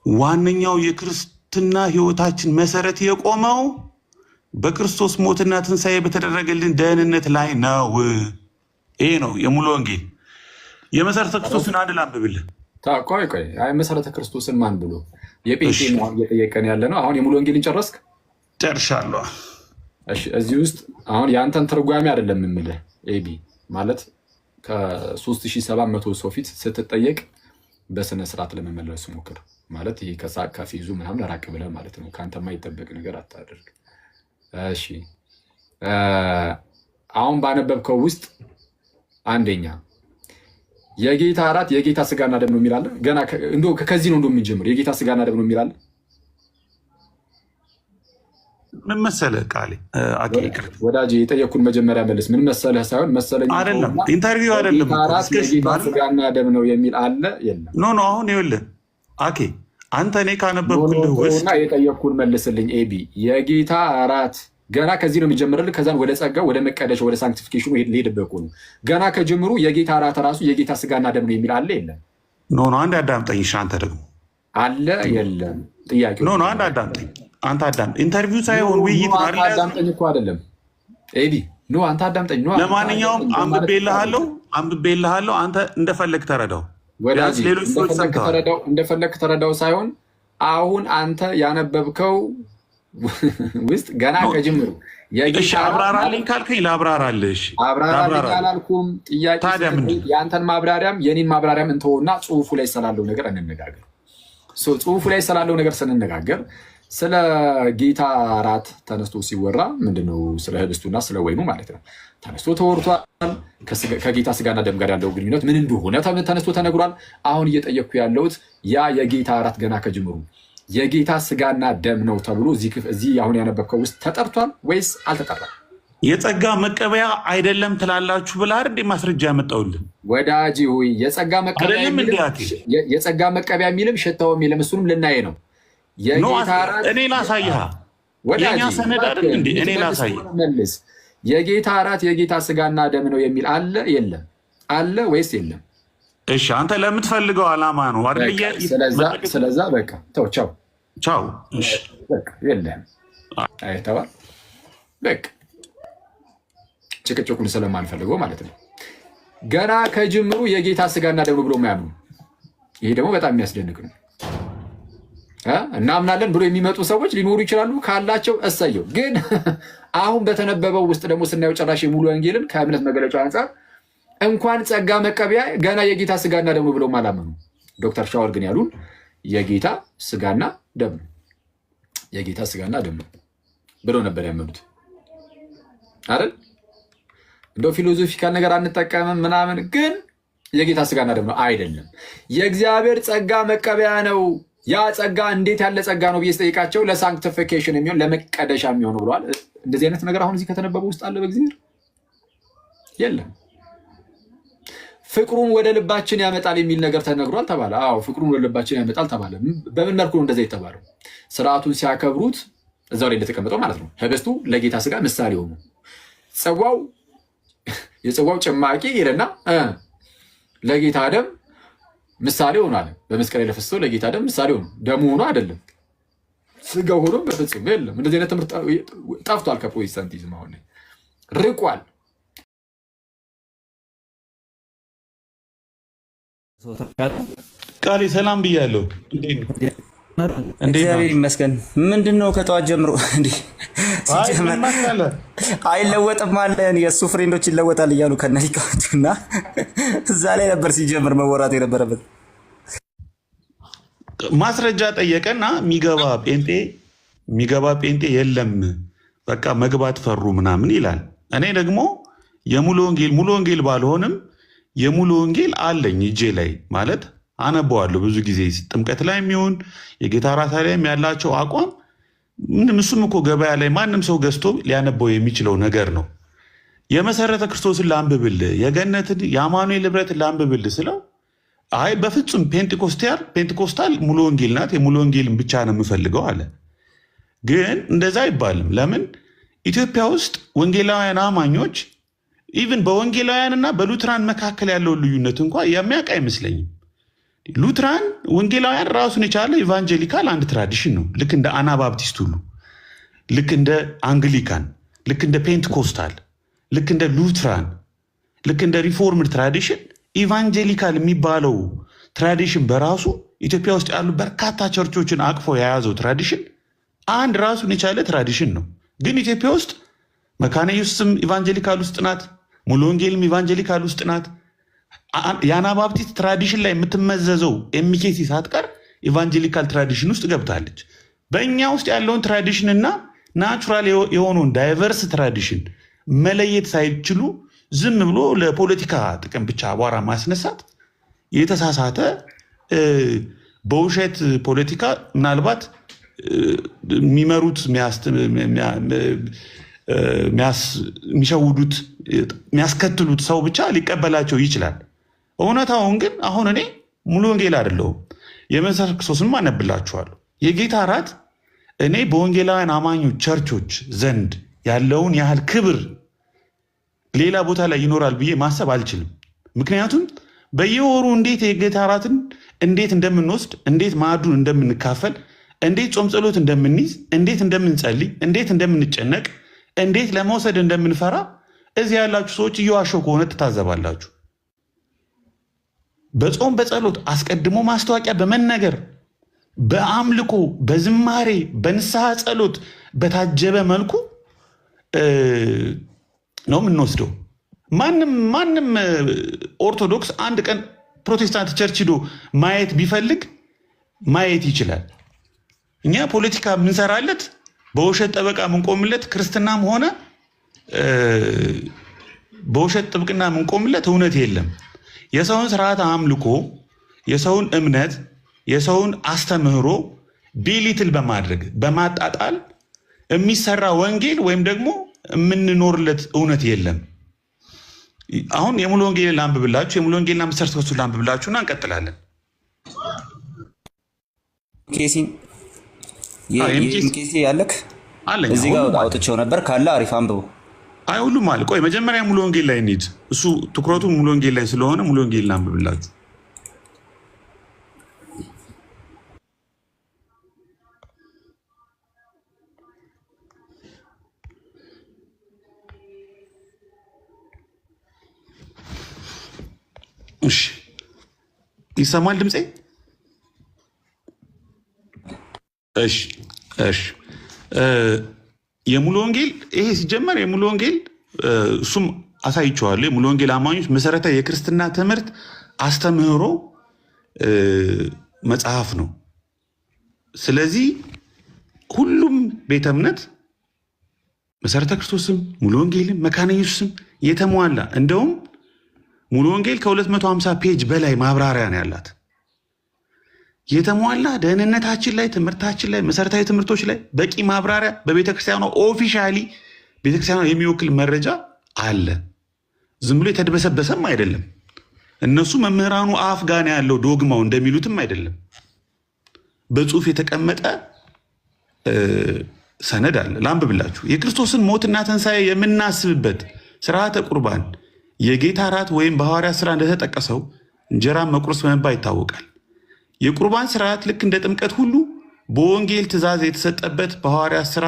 ዋነኛው የክርስትና ህይወታችን መሰረት የቆመው በክርስቶስ ሞትና ትንሣኤ በተደረገልን ደህንነት ላይ ነው። ይሄ ነው የሙሉ ወንጌል። የመሰረተ ክርስቶስን አድል አንብብልህ። ቆይ አይ መሰረተ ክርስቶስን ማን ብሎ የጴንጤ ነው እየጠየቀን ያለ ነው። አሁን የሙሉ ወንጌልን ጨረስክ? ጨርሻለሁ። እሺ እዚህ ውስጥ አሁን የአንተን ትርጓሜ አይደለም የምልህ ኤቢ ማለት ከ3700 ሰው ፊት ስትጠየቅ በስነ ስርዓት ለመመለስ ሞክር። ማለት ይሄ ከሳቅ ከፊዙ ምናምን ራቅ ብለህ ማለት ነው። ከአንተ የማይጠበቅ ነገር አታደርግ። እሺ አሁን ባነበብከው ውስጥ አንደኛ የጌታ እራት የጌታ ስጋና ደም ነው የሚላለ። ገና እንደው ከዚህ ነው እንደምንጀምር የጌታ ስጋና ደም ነው የሚላለ። ምን መሰለህ ቃሌ ወዳጄ የጠየኩን መጀመሪያ መልስ ምን መሰለህ ሳይሆን መሰለኝ አይደለም፣ ኢንተርቪው አይደለም። የጌታ ስጋና ደም ነው የሚል አለ የለም? ኖ አሁን ይኸውልህ አኬ አንተ እኔ ካነበብኩልህ ውስጥ የጠየኩን መልስልኝ ኤቢ። የጌታ እራት ገና ከዚህ ነው የሚጀምርልህ። ከዛን ወደ ጸጋው ወደ መቀደሻ ወደ ሳንክቲፊኬሽኑ ሊሄድብህ እኮ ነው። ገና ከጅምሩ የጌታ እራት ራሱ የጌታ ስጋና ደም ነው የሚል አለ የለም? ኖ አንድ አዳምጠኝ። አንተ ደግሞ አለ የለም? ጥያቄው ኖ አንድ አዳምጠኝ። አንተ አዳምጥ። ኢንተርቪው ሳይሆን ውይይት ነው አይደል? አዳምጠኝ እኮ አይደለም ኤቢ። ኖ አንተ አዳምጠኝ። ኖ ለማንኛውም አንብቤልሃለሁ። አንተ እንደፈለግ ተረዳው። ወዳጅ እንደፈለግ ተረዳው ሳይሆን አሁን አንተ ያነበብከው ውስጥ ገና ከጅምሩ አብራራልኝ ካልከኝ ላብራራልሽ። አብራራልኝ አላልኩም። ጥያቄ የአንተን ማብራሪያም የኔን ማብራሪያም እንተውና ጽሁፉ ላይ ስላለው ነገር እንነጋገር። ጽሁፉ ላይ ስላለው ነገር ስንነጋገር ስለ ጌታ እራት ተነስቶ ሲወራ ምንድነው? ስለ ህብስቱና ስለ ወይኑ ማለት ነው ተነስቶ ተወርቷል። ከጌታ ስጋና ደም ጋር ያለው ግንኙነት ምን እንደሆነ ተነስቶ ተነግሯል። አሁን እየጠየቅኩ ያለሁት ያ የጌታ እራት ገና ከጅምሩ የጌታ ስጋና ደም ነው ተብሎ እዚህ አሁን ያነበብከው ውስጥ ተጠርቷል ወይስ አልተጠራም? የጸጋ መቀበያ አይደለም ትላላችሁ ብለህ አይደል ማስረጃ ያመጣውልን? ወዳጅ ሆይ የጸጋ መቀበያ የሚልም ሽታው የሚልም እሱንም ልናየ ነው። እኔ ላሳይሃ የኛ ሰነድ አይደል እንዴ? እኔ ላሳይህ። የጌታ እራት የጌታ ስጋና ደም ነው የሚል አለ የለም? አለ ወይስ የለም? እሺ አንተ ለምትፈልገው ዓላማ ነው አይደል? ስለዛ በቃ ተው፣ ቻው። እሺ በቃ የለም አይተዋል። በቃ ጭቅጭቁን ስለማንፈልገው ማለት ነው። ገና ከጅምሩ የጌታ ስጋና ደም ነው ብሎ ማያምኑ፣ ይሄ ደግሞ በጣም የሚያስደንቅ ነው። እናምናለን ብሎ የሚመጡ ሰዎች ሊኖሩ ይችላሉ። ካላቸው እሰየው። ግን አሁን በተነበበው ውስጥ ደግሞ ስናየው ጭራሽ የሙሉ ወንጌልን ከእምነት መገለጫ አንጻር እንኳን ጸጋ መቀበያ ገና የጌታ ስጋና ደም ነው ብለው አላመኑ። ዶክተር ሻወር ግን ያሉን የጌታ ስጋና ደም ነው፣ የጌታ ስጋና ደም ነው ብለው ነበር ያመኑት አይደል? እንደው ፊሎዞፊካል ነገር አንጠቀምም ምናምን፣ ግን የጌታ ስጋና ደም ነው አይደለም። የእግዚአብሔር ጸጋ መቀበያ ነው። ያ ጸጋ እንዴት ያለ ጸጋ ነው ብዬ ስጠይቃቸው ለሳንክቲፊኬሽን የሚሆን ለመቀደሻ የሚሆኑ ብለዋል። እንደዚህ አይነት ነገር አሁን እዚህ ከተነበበው ውስጥ አለ በእግዚአብሔር የለም። ፍቅሩን ወደ ልባችን ያመጣል የሚል ነገር ተነግሯል ተባለ። አዎ ፍቅሩን ወደ ልባችን ያመጣል ተባለ። በምን መልኩ ነው እንደዛ የተባለው? ስርዓቱን ሲያከብሩት እዛው ላይ እንደተቀመጠው ማለት ነው። ህብስቱ ለጌታ ስጋ ምሳሌ ሆኑ፣ የጽዋው ጭማቂ ይልና ለጌታ ደም ምሳሌ ሆኖ አለ። በመስቀል ላይ ለፈሰሰው ለጌታ ደም ምሳሌ ሆኖ ደሙ ሆኖ አይደለም ስጋው ሆኖ በፍጹም የለም። እንደዚህ አይነት ትምህርት ጠፍቷል ከፕሮቴስታንቲዝም አሁን ርቋል። ቃሌ ሰላም ብያለሁ። እግዚአብሔር ይመስገን። ምንድን ነው ከጠዋት ጀምሮ አይለወጥም አለ። የእሱ ፍሬንዶች ይለወጣል እያሉ ከነሊቃዎቹ እና እዛ ላይ ነበር ሲጀምር መወራት የነበረበት። ማስረጃ ጠየቀና የሚገባ ጴንጤ የለም በቃ መግባት ፈሩ ምናምን ይላል። እኔ ደግሞ ሙሉ ወንጌል ባልሆንም የሙሉ ወንጌል አለኝ እጄ ላይ ማለት አነበዋለሁ ብዙ ጊዜ ጥምቀት ላይ የሚሆን የጌታ እራት ላይም ያላቸው አቋም ምንም እሱም እኮ ገበያ ላይ ማንም ሰው ገዝቶ ሊያነበው የሚችለው ነገር ነው። የመሰረተ ክርስቶስን ላንብብልህ፣ የገነትን የአማኑኤል ህብረትን ላንብብልህ ስለው አይ በፍጹም ፔንቴኮስታል ሙሉ ወንጌል ናት፣ የሙሉ ወንጌልን ብቻ ነው የምፈልገው አለ። ግን እንደዛ አይባልም። ለምን ኢትዮጵያ ውስጥ ወንጌላውያን አማኞች ኢቭን በወንጌላውያንና በሉትራን መካከል ያለውን ልዩነት እንኳ የሚያውቅ አይመስለኝም። ሉትራን ወንጌላውያን ራሱን የቻለ ኢቫንጀሊካል አንድ ትራዲሽን ነው። ልክ እንደ አናባፕቲስት ሁሉ፣ ልክ እንደ አንግሊካን፣ ልክ እንደ ፔንትኮስታል፣ ልክ እንደ ሉትራን፣ ልክ እንደ ሪፎርምድ ትራዲሽን ኢቫንጀሊካል የሚባለው ትራዲሽን በራሱ ኢትዮጵያ ውስጥ ያሉ በርካታ ቸርቾችን አቅፎ የያዘው ትራዲሽን አንድ ራሱን የቻለ ትራዲሽን ነው። ግን ኢትዮጵያ ውስጥ መካነ ኢየሱስም ኢቫንጀሊካል ውስጥ ናት፣ ሙሉ ወንጌልም ኢቫንጀሊካል ውስጥ ናት። የአናባፕቲስት ትራዲሽን ላይ የምትመዘዘው ኤምኬሲ ሳትቀር ኢቫንጀሊካል ትራዲሽን ውስጥ ገብታለች። በእኛ ውስጥ ያለውን ትራዲሽንና ናቹራል የሆነውን ዳይቨርስ ትራዲሽን መለየት ሳይችሉ ዝም ብሎ ለፖለቲካ ጥቅም ብቻ አቧራ ማስነሳት የተሳሳተ በውሸት ፖለቲካ ምናልባት የሚመሩት የሚሸውዱት የሚያስከትሉት ሰው ብቻ ሊቀበላቸው ይችላል። እውነታውን ግን አሁን እኔ ሙሉ ወንጌል አይደለሁም። የመንፈስ ክርስቶስም አነብላችኋለሁ። የጌታ እራት እኔ በወንጌላውያን አማኞች ቸርቾች ዘንድ ያለውን ያህል ክብር ሌላ ቦታ ላይ ይኖራል ብዬ ማሰብ አልችልም። ምክንያቱም በየወሩ እንዴት የጌታ እራትን እንዴት እንደምንወስድ፣ እንዴት ማዕዱን እንደምንካፈል፣ እንዴት ጾም ጸሎት እንደምንይዝ፣ እንዴት እንደምንጸልይ፣ እንዴት እንደምንጨነቅ፣ እንዴት ለመውሰድ እንደምንፈራ እዚህ ያላችሁ ሰዎች እየዋሸው ከሆነ ትታዘባላችሁ። በጾም በጸሎት አስቀድሞ ማስታወቂያ በመነገር በአምልኮ በዝማሬ በንስሐ ጸሎት በታጀበ መልኩ ነው የምንወስደው። ማንም ኦርቶዶክስ አንድ ቀን ፕሮቴስታንት ቸርች ሂዶ ማየት ቢፈልግ ማየት ይችላል። እኛ ፖለቲካ ምንሰራለት በውሸት ጠበቃ ምንቆምለት ክርስትናም ሆነ በውሸት ጥብቅና ምንቆምለት እውነት የለም። የሰውን ስርዓት አምልኮ፣ የሰውን እምነት፣ የሰውን አስተምህሮ ቢሊትል በማድረግ በማጣጣል የሚሰራ ወንጌል ወይም ደግሞ የምንኖርለት እውነት የለም። አሁን የሙሉ ወንጌል ላንብብላችሁ፣ የሙሉ ወንጌልና መሰረቶቹ ላንብብላችሁና እንቀጥላለን። ኬሲ ያለክ አለኝ እዚህ ጋር አውጥቼው ነበር ካለ አሪፍ አንብቡ። አይ ሁሉም አለ። ቆይ መጀመሪያ ሙሉ ወንጌል ላይ እንሂድ። እሱ ትኩረቱ ሙሉ ወንጌል ላይ ስለሆነ ሙሉ ወንጌል ላንብብላችሁ። እሺ ይሰማል ድምጼ? እሺ የሙሉ ወንጌል ይሄ ሲጀመር የሙሉ ወንጌል እሱም አሳይቼዋለሁ። የሙሉ ወንጌል አማኞች መሰረታዊ የክርስትና ትምህርት አስተምህሮ መጽሐፍ ነው። ስለዚህ ሁሉም ቤተ እምነት መሰረተ ክርስቶስም ሙሉ ወንጌልም መካነ ኢየሱስም የተሟላ እንደውም ሙሉ ወንጌል ከ250 ፔጅ በላይ ማብራሪያ ነው ያላት። የተሟላ ደህንነታችን ላይ፣ ትምህርታችን ላይ፣ መሰረታዊ ትምህርቶች ላይ በቂ ማብራሪያ በቤተክርስቲያኗ ኦፊሻሊ ቤተክርስቲያኗ የሚወክል መረጃ አለ። ዝም ብሎ የተድበሰበሰም አይደለም። እነሱ መምህራኑ አፍ ጋር ያለው ዶግማው እንደሚሉትም አይደለም። በጽሁፍ የተቀመጠ ሰነድ አለ። ላንብብላችሁ። የክርስቶስን ሞትና ትንሣኤ የምናስብበት ስርዓተ ቁርባን የጌታ እራት ወይም በሐዋርያት ሥራ እንደተጠቀሰው እንጀራን መቁረስ በመባል ይታወቃል። የቁርባን ስርዓት ልክ እንደ ጥምቀት ሁሉ በወንጌል ትእዛዝ የተሰጠበት በሐዋርያት ሥራ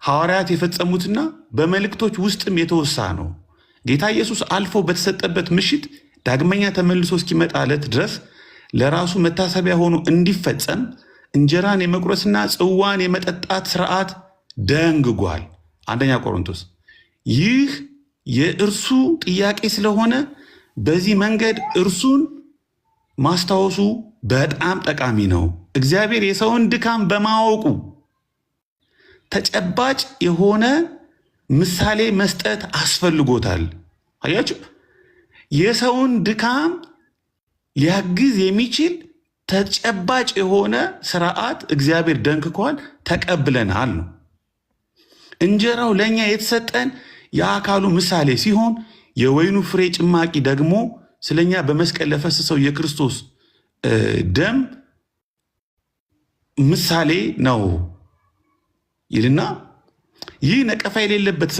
ሐዋርያት የፈጸሙትና በመልእክቶች ውስጥም የተወሳ ነው። ጌታ ኢየሱስ አልፎ በተሰጠበት ምሽት ዳግመኛ ተመልሶ እስኪመጣ ዕለት ድረስ ለራሱ መታሰቢያ ሆኖ እንዲፈጸም እንጀራን የመቁረስና ጽዋን የመጠጣት ስርዓት ደንግጓል። አንደኛ ቆሮንቶስ። ይህ የእርሱ ጥያቄ ስለሆነ በዚህ መንገድ እርሱን ማስታወሱ በጣም ጠቃሚ ነው። እግዚአብሔር የሰውን ድካም በማወቁ ተጨባጭ የሆነ ምሳሌ መስጠት አስፈልጎታል። አያችሁ፣ የሰውን ድካም ሊያግዝ የሚችል ተጨባጭ የሆነ ስርዓት እግዚአብሔር ደንግጓል፣ ተቀብለናል ነው። እንጀራው ለእኛ የተሰጠን የአካሉ ምሳሌ ሲሆን የወይኑ ፍሬ ጭማቂ ደግሞ ስለኛ በመስቀል ለፈሰሰው የክርስቶስ ደም ምሳሌ ነው ይልና ይህ ነቀፋ የሌለበት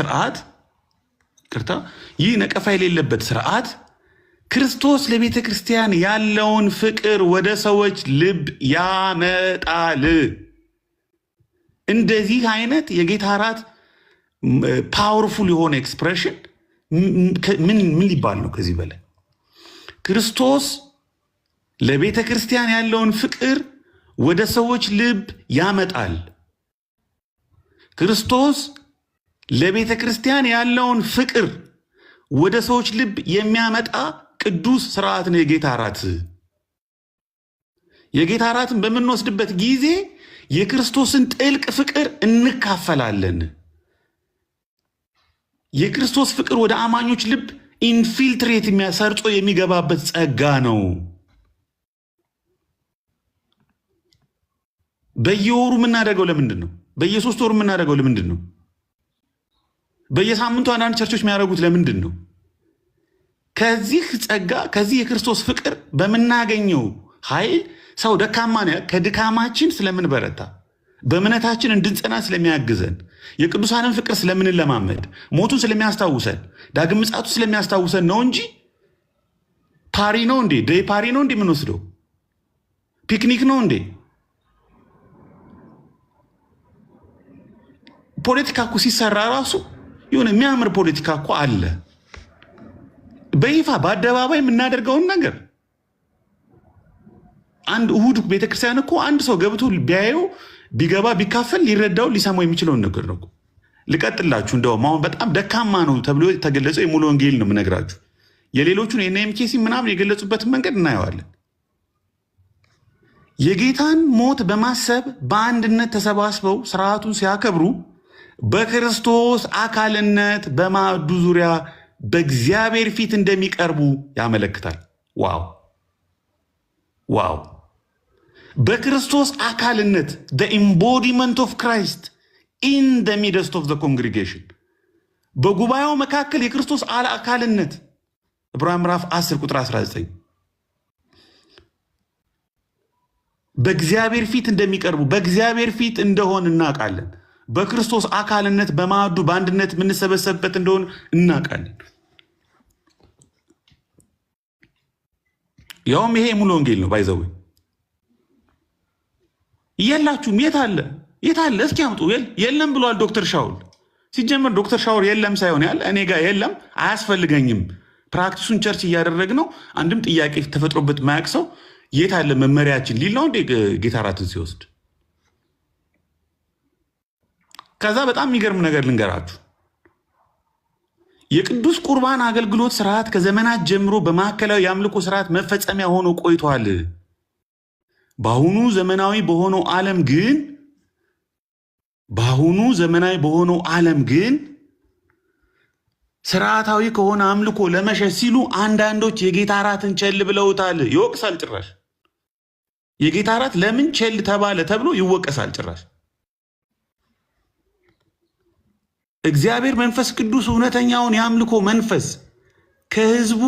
ስርዓት ክርስቶስ ለቤተ ክርስቲያን ያለውን ፍቅር ወደ ሰዎች ልብ ያመጣል። እንደዚህ አይነት የጌታ እራት ፓወርፉል የሆነ ኤክስፕሬሽን ምን ሊባል ነው ከዚህ በላይ? ክርስቶስ ለቤተ ክርስቲያን ያለውን ፍቅር ወደ ሰዎች ልብ ያመጣል። ክርስቶስ ለቤተ ክርስቲያን ያለውን ፍቅር ወደ ሰዎች ልብ የሚያመጣ ቅዱስ ስርዓት ነው የጌታ እራት። የጌታ እራትን በምንወስድበት ጊዜ የክርስቶስን ጥልቅ ፍቅር እንካፈላለን። የክርስቶስ ፍቅር ወደ አማኞች ልብ ኢንፊልትሬት የሚያሰርጾ የሚገባበት ጸጋ ነው። በየወሩ የምናደርገው ለምንድን ነው? በየሶስት ወሩ የምናደርገው ለምንድን ነው? በየሳምንቱ አንዳንድ ቸርቾች የሚያደርጉት ለምንድን ነው? ከዚህ ጸጋ ከዚህ የክርስቶስ ፍቅር በምናገኘው ኃይል ሰው ደካማ ነው። ከድካማችን ስለምንበረታ በእምነታችን እንድንጸና ስለሚያግዘን የቅዱሳንን ፍቅር ስለምንለማመድ ሞቱን ስለሚያስታውሰን ዳግም ምጽአቱ ስለሚያስታውሰን ነው እንጂ ፓሪ ነው እንዴ? ዴይ ፓሪ ነው እንዴ? የምንወስደው ፒክኒክ ነው እንዴ? ፖለቲካ እኮ ሲሰራ ራሱ የሆነ የሚያምር ፖለቲካ እኮ አለ። በይፋ በአደባባይ የምናደርገውን ነገር አንድ እሁድ ቤተክርስቲያን እኮ አንድ ሰው ገብቶ ቢያየው ቢገባ ቢካፈል ሊረዳው ሊሰማው የሚችለውን ነገር ነው። ልቀጥላችሁ። እንደውም አሁን በጣም ደካማ ነው ተብሎ የተገለጸው የሙሉ ወንጌል ነው የምነግራችሁ። የሌሎቹን የኤንኤምኬሲ ምናምን የገለጹበትን መንገድ እናየዋለን። የጌታን ሞት በማሰብ በአንድነት ተሰባስበው ስርዓቱን ሲያከብሩ በክርስቶስ አካልነት በማዕዱ ዙሪያ በእግዚአብሔር ፊት እንደሚቀርቡ ያመለክታል። ዋው ዋው! በክርስቶስ አካልነት the embodiment of Christ in the midst of the congregation በጉባኤው መካከል የክርስቶስ አካልነት ዕብራውያን ምዕራፍ 10 ቁጥር 19 በእግዚአብሔር ፊት እንደሚቀርቡ በእግዚአብሔር ፊት እንደሆን እናውቃለን። በክርስቶስ አካልነት በማዕዱ በአንድነት የምንሰበሰብበት እንደሆን እናውቃለን። ያውም ይሄ ሙሉ ወንጌል ነው። ባይዘው የላችሁም። የት አለ? እስኪ አምጡ። የለም ብሏል ዶክተር ሻውል። ሲጀመር ዶክተር ሻውል የለም ሳይሆን ያለ እኔ ጋር የለም አያስፈልገኝም፣ ፕራክቲሱን ቸርች እያደረግ ነው። አንድም ጥያቄ ተፈጥሮበት ማያቅ ሰው የት አለ መመሪያችን ሊል ነው እንዴ ጌታ እራትን ሲወስድ? ከዛ በጣም የሚገርም ነገር ልንገራችሁ። የቅዱስ ቁርባን አገልግሎት ስርዓት ከዘመናት ጀምሮ በማዕከላዊ የአምልኮ ስርዓት መፈጸሚያ ሆኖ ቆይቷል። በአሁኑ ዘመናዊ በሆነው ዓለም ግን ስርዓታዊ ከሆነ አምልኮ ለመሸሽ ሲሉ አንዳንዶች የጌታ እራትን ቸል ብለውታል። ይወቅሳል ጭራሽ። የጌታ እራት ለምን ቸል ተባለ ተብሎ ይወቀሳል ጭራሽ። እግዚአብሔር መንፈስ ቅዱስ እውነተኛውን የአምልኮ መንፈስ ከህዝቡ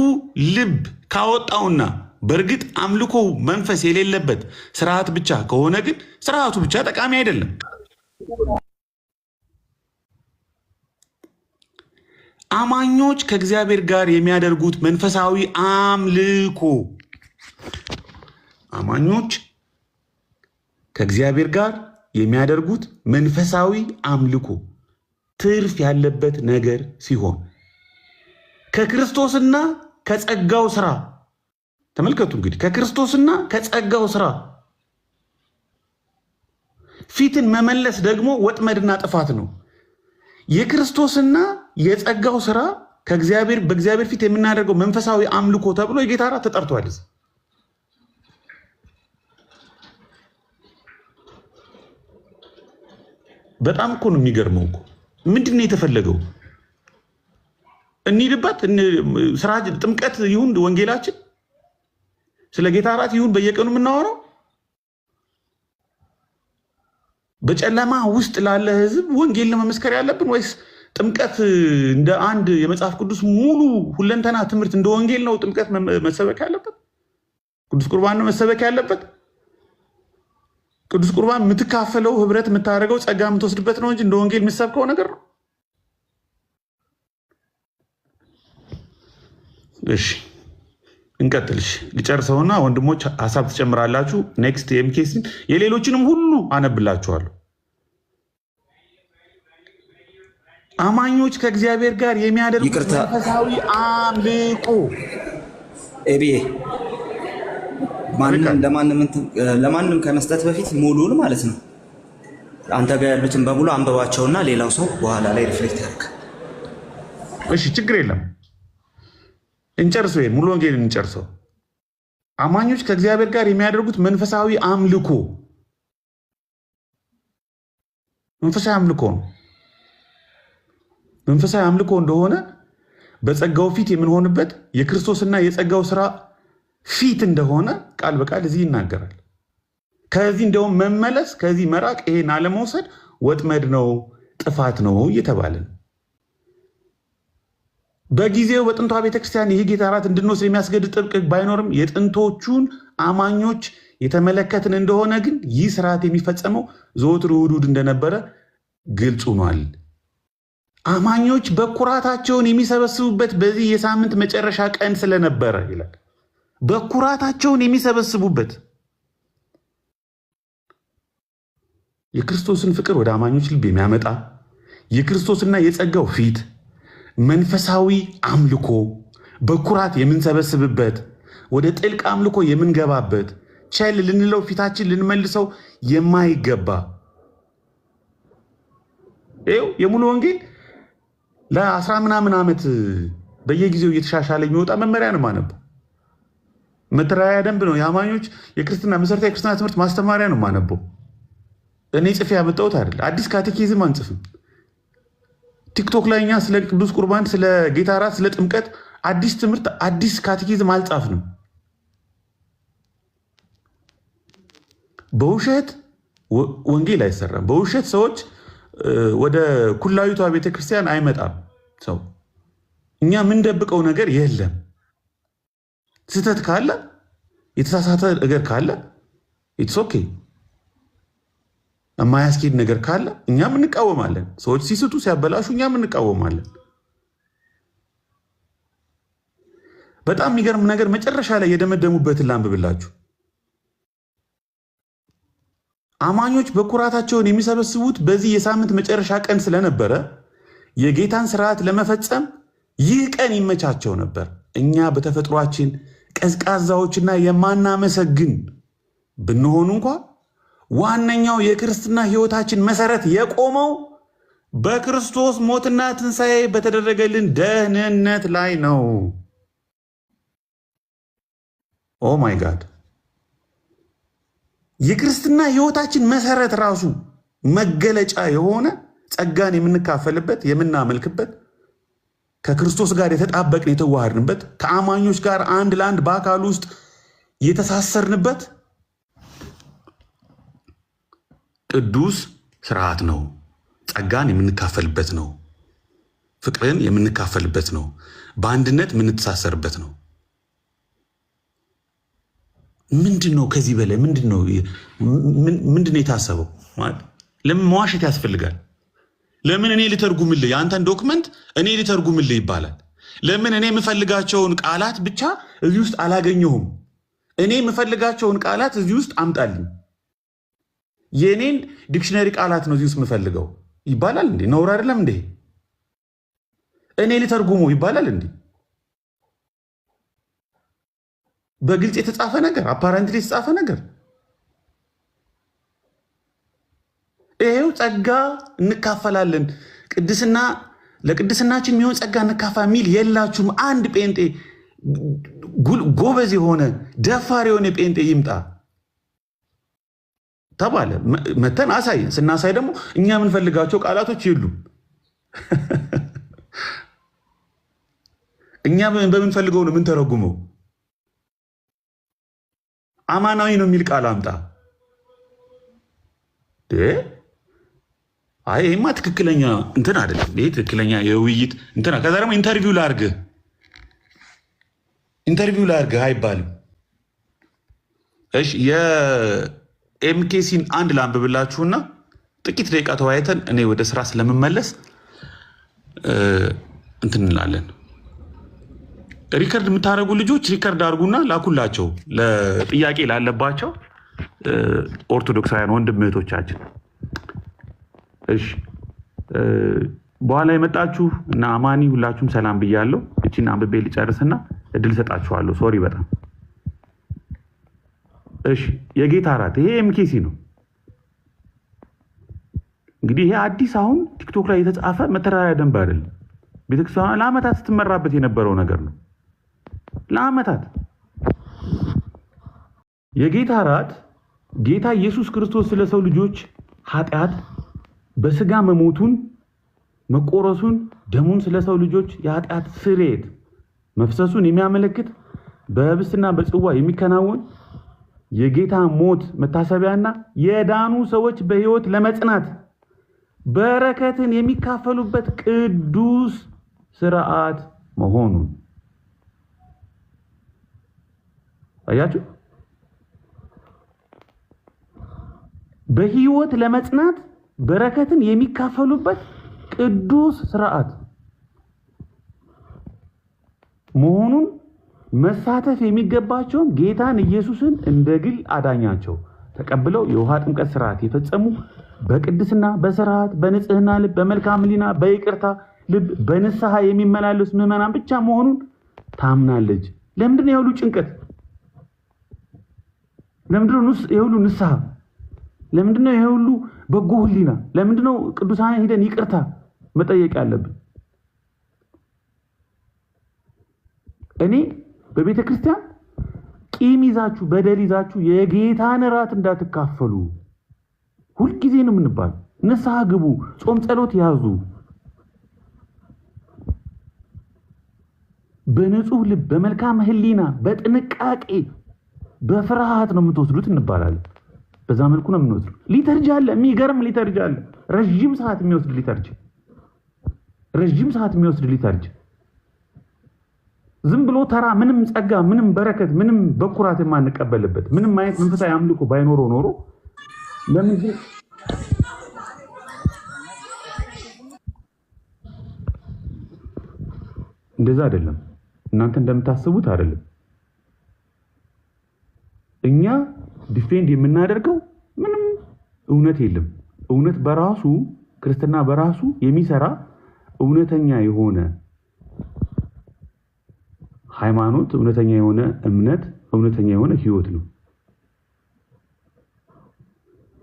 ልብ ካወጣውና በእርግጥ አምልኮ መንፈስ የሌለበት ስርዓት ብቻ ከሆነ ግን ስርዓቱ ብቻ ጠቃሚ አይደለም። አማኞች ከእግዚአብሔር ጋር የሚያደርጉት መንፈሳዊ አምልኮ ትርፍ ያለበት ነገር ሲሆን ከክርስቶስና ከጸጋው ስራ ተመልከቱ። እንግዲህ ከክርስቶስና ከጸጋው ስራ ፊትን መመለስ ደግሞ ወጥመድና ጥፋት ነው። የክርስቶስና የጸጋው ስራ በእግዚአብሔር ፊት የምናደርገው መንፈሳዊ አምልኮ ተብሎ የጌታ እራት ተጠርቷል። በጣም እኮ ነው የሚገርመው እኮ። ምንድን ነው የተፈለገው? እንሂድበት ስራ ጥምቀት ይሁን ወንጌላችን ስለ ጌታ እራት ይሁን በየቀኑ የምናወራው በጨለማ ውስጥ ላለ ህዝብ ወንጌል ለመመስከር ያለብን ወይስ ጥምቀት እንደ አንድ የመጽሐፍ ቅዱስ ሙሉ ሁለንተና ትምህርት እንደ ወንጌል ነው ጥምቀት መሰበክ ያለበት? ቅዱስ ቁርባን ነው መሰበክ ያለበት? ቅዱስ ቁርባን የምትካፈለው ህብረት የምታደርገው ጸጋ የምትወስድበት ነው እንጂ እንደ ወንጌል የሚሰብከው ነገር ነው? እሺ እንቀጥልሽ ልጨርሰውና ወንድሞች ሀሳብ ትጨምራላችሁ። ኔክስት ኤምኬሲን የሌሎችንም ሁሉ አነብላችኋለሁ። አማኞች ከእግዚአብሔር ጋር የሚያደርጉት መንፈሳዊ አምልኮ ኤቢኤ ለማንም ከመስጠት በፊት ሙሉን ማለት ነው አንተ ጋር ያሉትን በሙሉ አንበባቸውና ሌላው ሰው በኋላ ላይ ሪፍሌክት ያደርግ። እሺ ችግር የለም እንጨርሰው። ሙሉ ወንጌልን እንጨርሰው። አማኞች ከእግዚአብሔር ጋር የሚያደርጉት መንፈሳዊ አምልኮ መንፈሳዊ አምልኮ ነው። መንፈሳዊ አምልኮ እንደሆነ በጸጋው ፊት የምንሆንበት የክርስቶስና የጸጋው ስራ ፊት እንደሆነ ቃል በቃል እዚህ ይናገራል። ከዚህ እንደውም መመለስ ከዚህ መራቅ ይሄን አለመውሰድ ወጥመድ ነው፣ ጥፋት ነው እየተባለ ነው። በጊዜው በጥንቷ ቤተክርስቲያን ይህ ጌታ እራት እንድንወስድ የሚያስገድድ ጥብቅ ባይኖርም የጥንቶቹን አማኞች የተመለከትን እንደሆነ ግን ይህ ስርዓት የሚፈጸመው ዘወትር እሑድ እንደነበረ ግልጽ ሆኗል። አማኞች በኩራታቸውን የሚሰበስቡበት በዚህ የሳምንት መጨረሻ ቀን ስለነበረ ይላል። በኩራታቸውን የሚሰበስቡበት የክርስቶስን ፍቅር ወደ አማኞች ልብ የሚያመጣ የክርስቶስና የጸጋው ፊት መንፈሳዊ አምልኮ በኩራት የምንሰበስብበት ወደ ጥልቅ አምልኮ የምንገባበት ቸል ልንለው ፊታችን ልንመልሰው የማይገባ ይኸው የሙሉ ወንጌል ለ10 ምናምን ዓመት በየጊዜው እየተሻሻለ የሚወጣ መመሪያ ነው ማነበው። መተራያ ደንብ ነው የአማኞች የክርስትና መሰረታዊ የክርስትና ትምህርት ማስተማሪያ ነው ማነበው። እኔ ጽፌ ያመጣሁት አይደል። አዲስ ካቴኪዝም አንጽፍም። ቲክቶክ ላይ እኛ ስለ ቅዱስ ቁርባን፣ ስለ ጌታ እራት፣ ስለ ጥምቀት አዲስ ትምህርት አዲስ ካቴኪዝም አልጻፍንም። በውሸት ወንጌል አይሰራም። በውሸት ሰዎች ወደ ኩላዊቷ ቤተክርስቲያን አይመጣም ሰው። እኛ የምንደብቀው ነገር የለም። ስህተት ካለ የተሳሳተ ነገር ካለ ኢትስ ኦኬ። የማያስኬድ ነገር ካለ እኛም እንቃወማለን። ሰዎች ሲስቱ ሲያበላሹ እኛም እንቃወማለን። በጣም የሚገርም ነገር መጨረሻ ላይ የደመደሙበትን ላንብብላችሁ። አማኞች በኩራታቸውን የሚሰበስቡት በዚህ የሳምንት መጨረሻ ቀን ስለነበረ የጌታን ስርዓት ለመፈጸም ይህ ቀን ይመቻቸው ነበር። እኛ በተፈጥሯችን ቀዝቃዛዎችና የማናመሰግን ብንሆኑ እንኳ ዋነኛው የክርስትና ሕይወታችን መሰረት የቆመው በክርስቶስ ሞትና ትንሣኤ በተደረገልን ደህንነት ላይ ነው። ኦ ማይ ጋድ! የክርስትና ሕይወታችን መሰረት ራሱ መገለጫ የሆነ ጸጋን የምንካፈልበት የምናመልክበት ከክርስቶስ ጋር የተጣበቅን የተዋሃድንበት ከአማኞች ጋር አንድ ለአንድ በአካል ውስጥ የተሳሰርንበት ቅዱስ ስርዓት ነው። ጸጋን የምንካፈልበት ነው። ፍቅርን የምንካፈልበት ነው። በአንድነት የምንተሳሰርበት ነው። ምንድን ነው ከዚህ በላይ ምንድን ነው የታሰበው? ለምን መዋሸት ያስፈልጋል? ለምን እኔ ልተርጉምልህ የአንተን ዶክመንት እኔ ልተርጉምልህ ይባላል? ለምን እኔ የምፈልጋቸውን ቃላት ብቻ እዚህ ውስጥ አላገኘሁም? እኔ የምፈልጋቸውን ቃላት እዚህ ውስጥ አምጣልኝ፣ የእኔን ዲክሽነሪ ቃላት ነው እዚህ ውስጥ የምፈልገው ይባላል እንዴ? ነውር አይደለም እንዴ? እኔ ልተርጉሙ ይባላል እንዴ? በግልጽ የተጻፈ ነገር አፓረንትሊ የተጻፈ ነገር ይሄው ጸጋ እንካፈላለን፣ ቅድስና ለቅድስናችን የሚሆን ጸጋ እንካፋ የሚል የላችሁም። አንድ ጴንጤ ጎበዝ የሆነ ደፋር የሆነ ጴንጤ ይምጣ ተባለ። መተን አሳየን። ስናሳይ ደግሞ እኛ የምንፈልጋቸው ቃላቶች የሉም። እኛ በምንፈልገው ነው የምንተረጉመው። አማናዊ ነው የሚል ቃል አምጣ። አይ ይሄማ ትክክለኛ እንትን አይደለም፣ ይሄ ትክክለኛ የውይይት እንትን። ከዛ ደግሞ ኢንተርቪው ላርግህ አይባልም። እሺ የኤምኬሲን አንድ ላንብብላችሁና ጥቂት ደቂቃ ተወያይተን እኔ ወደ ስራ ስለምመለስ እንትን እንላለን። ሪከርድ የምታደርጉ ልጆች ሪከርድ አድርጉና ላኩላቸው ለጥያቄ ላለባቸው ኦርቶዶክሳውያን ወንድም እህቶቻችን። እሺ በኋላ የመጣችሁ እና አማኒ ሁላችሁም ሰላም ብያለሁ። እቺን አንብቤ ልጨርስና እድል ሰጣችኋለሁ። ሶሪ በጣም እሺ። የጌታ እራት ይሄ ኤምኬሲ ነው እንግዲህ። ይሄ አዲስ አሁን ቲክቶክ ላይ የተጻፈ መተዳደሪያ ደንብ አይደለም። ቤተክርስቲያን ለዓመታት ስትመራበት የነበረው ነገር ነው። ለዓመታት የጌታ እራት ጌታ ኢየሱስ ክርስቶስ ስለ ሰው ልጆች ኃጢአት በስጋ መሞቱን መቆረሱን ደሙን ስለ ሰው ልጆች የኃጢአት ስርየት መፍሰሱን የሚያመለክት በህብስትና በጽዋ የሚከናወን የጌታ ሞት መታሰቢያና የዳኑ ሰዎች በህይወት ለመጽናት በረከትን የሚካፈሉበት ቅዱስ ስርዓት መሆኑን አያችሁ። በህይወት ለመጽናት በረከትን የሚካፈሉበት ቅዱስ ስርዓት መሆኑን መሳተፍ የሚገባቸውን ጌታን ኢየሱስን እንደ ግል አዳኛቸው ተቀብለው የውሃ ጥምቀት ስርዓት የፈጸሙ በቅድስና በስርዓት በንጽህና ልብ በመልካም ሕሊና በይቅርታ ልብ በንስሐ የሚመላለሱ ምዕመናን ብቻ መሆኑን ታምናለች። ለምንድን ነው የሁሉ ጭንቀት? ለምንድን ነው የሁሉ ንስሐ? ለምንድን ነው የሁሉ በጎ ሕሊና? ለምንድን ነው ቅዱሳን ሄደን ይቅርታ መጠየቅ ያለብን? እኔ በቤተ ክርስቲያን ቂም ይዛችሁ በደል ይዛችሁ የጌታን እራት እንዳትካፈሉ ሁልጊዜ ነው የምንባል። ንስሐ ግቡ፣ ጾም ጸሎት ያዙ፣ በንጹህ ልብ በመልካም ሕሊና በጥንቃቄ በፍርሃት ነው የምትወስዱት እንባላለን። በዛ መልኩ ነው የምንወስዱ። ሊተርጂ አለ፣ የሚገርም ሊተርጂ አለ። ረጅም ሰዓት የሚወስድ ሊተርጂ፣ ረጅም ሰዓት የሚወስድ ሊተርጂ። ዝም ብሎ ተራ ምንም ጸጋ ምንም በረከት ምንም በኩራት የማንቀበልበት ምንም አይነት መንፈሳዊ አምልኮ ባይኖረው ኖሮ ለምን እንደዛ አይደለም። እናንተ እንደምታስቡት አይደለም። እኛ ዲፌንድ የምናደርገው ምንም እውነት የለም። እውነት በራሱ ክርስትና በራሱ የሚሰራ እውነተኛ የሆነ ሃይማኖት፣ እውነተኛ የሆነ እምነት፣ እውነተኛ የሆነ ህይወት ነው።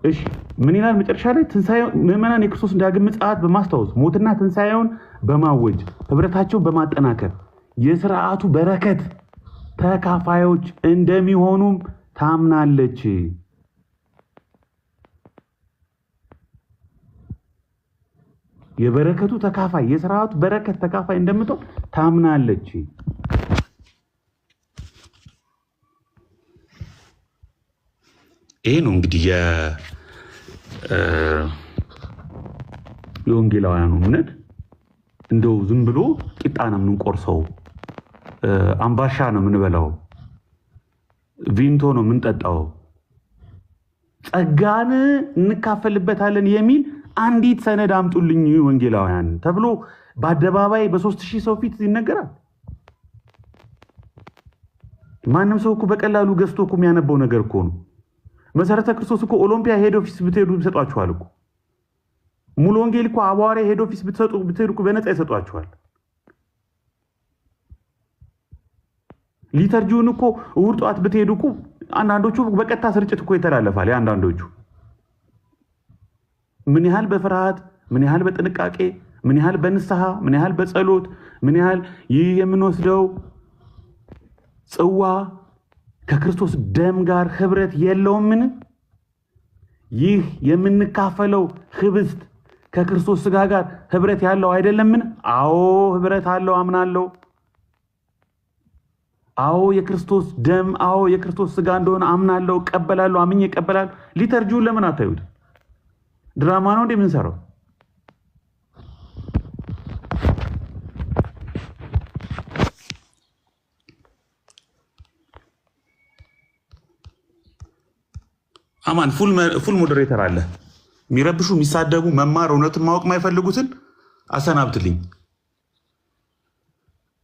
እሺ ምን ይላል መጨረሻ ላይ? ትንሣኤው ምዕመናን የክርስቶስን ዳግም ምጽአት በማስታወስ ሞትና ትንሣኤውን በማወጅ ህብረታቸውን በማጠናከር የሥርዓቱ በረከት ተካፋዮች እንደሚሆኑም ታምናለች። የበረከቱ ተካፋይ የሥርዓቱ በረከት ተካፋይ እንደምትሆን ታምናለች። ይሄ ነው እንግዲህ የወንጌላውያኑ እምነት። እንደው ዝም ብሎ ቂጣ ነው የምንቆርሰው፣ አምባሻ ነው የምንበላው፣ ቪንቶ ነው የምንጠጣው፣ ጸጋን እንካፈልበታለን የሚል አንዲት ሰነድ አምጡልኝ ወንጌላውያን ተብሎ በአደባባይ በ3000 ሰው ፊት ይነገራል። ማንም ሰው እኮ በቀላሉ ገዝቶ እኮ የሚያነበው ነገር እኮ ነው። መሰረተ ክርስቶስ እኮ ኦሎምፒያ ሄድ ኦፊስ ብትሄዱ ይሰጧችኋል እኮ። ሙሉ ወንጌል እኮ አዋሪ ሄድ ኦፊስ ብትሄዱ እኮ በነፃ ይሰጧችኋል። ሊተርጂውን እኮ እሑድ ጠዋት ብትሄዱ እኮ አንዳንዶቹ በቀጥታ ስርጭት እኮ ይተላለፋል። አንዳንዶቹ ምን ያህል በፍርሃት ምን ያህል በጥንቃቄ ምን ያህል በንስሐ ምን ያህል በጸሎት ምን ያህል ይህ የምንወስደው ጽዋ ከክርስቶስ ደም ጋር ህብረት የለውምን? ይህ የምንካፈለው ህብስት ከክርስቶስ ስጋ ጋር ህብረት ያለው አይደለምን? አዎ ህብረት አለው፣ አምናለሁ። አዎ የክርስቶስ ደም፣ አዎ የክርስቶስ ስጋ እንደሆነ አምናለሁ፣ እቀበላለሁ፣ አምኜ እቀበላለሁ። ሊተርጂውን ለምን አታዩት? ድራማ ነው እንዴ የምንሰራው? አማን ፉል ሞዴሬተር አለ። የሚረብሹ የሚሳደቡ መማር እውነትን ማወቅ የማይፈልጉትን አሰናብትልኝ።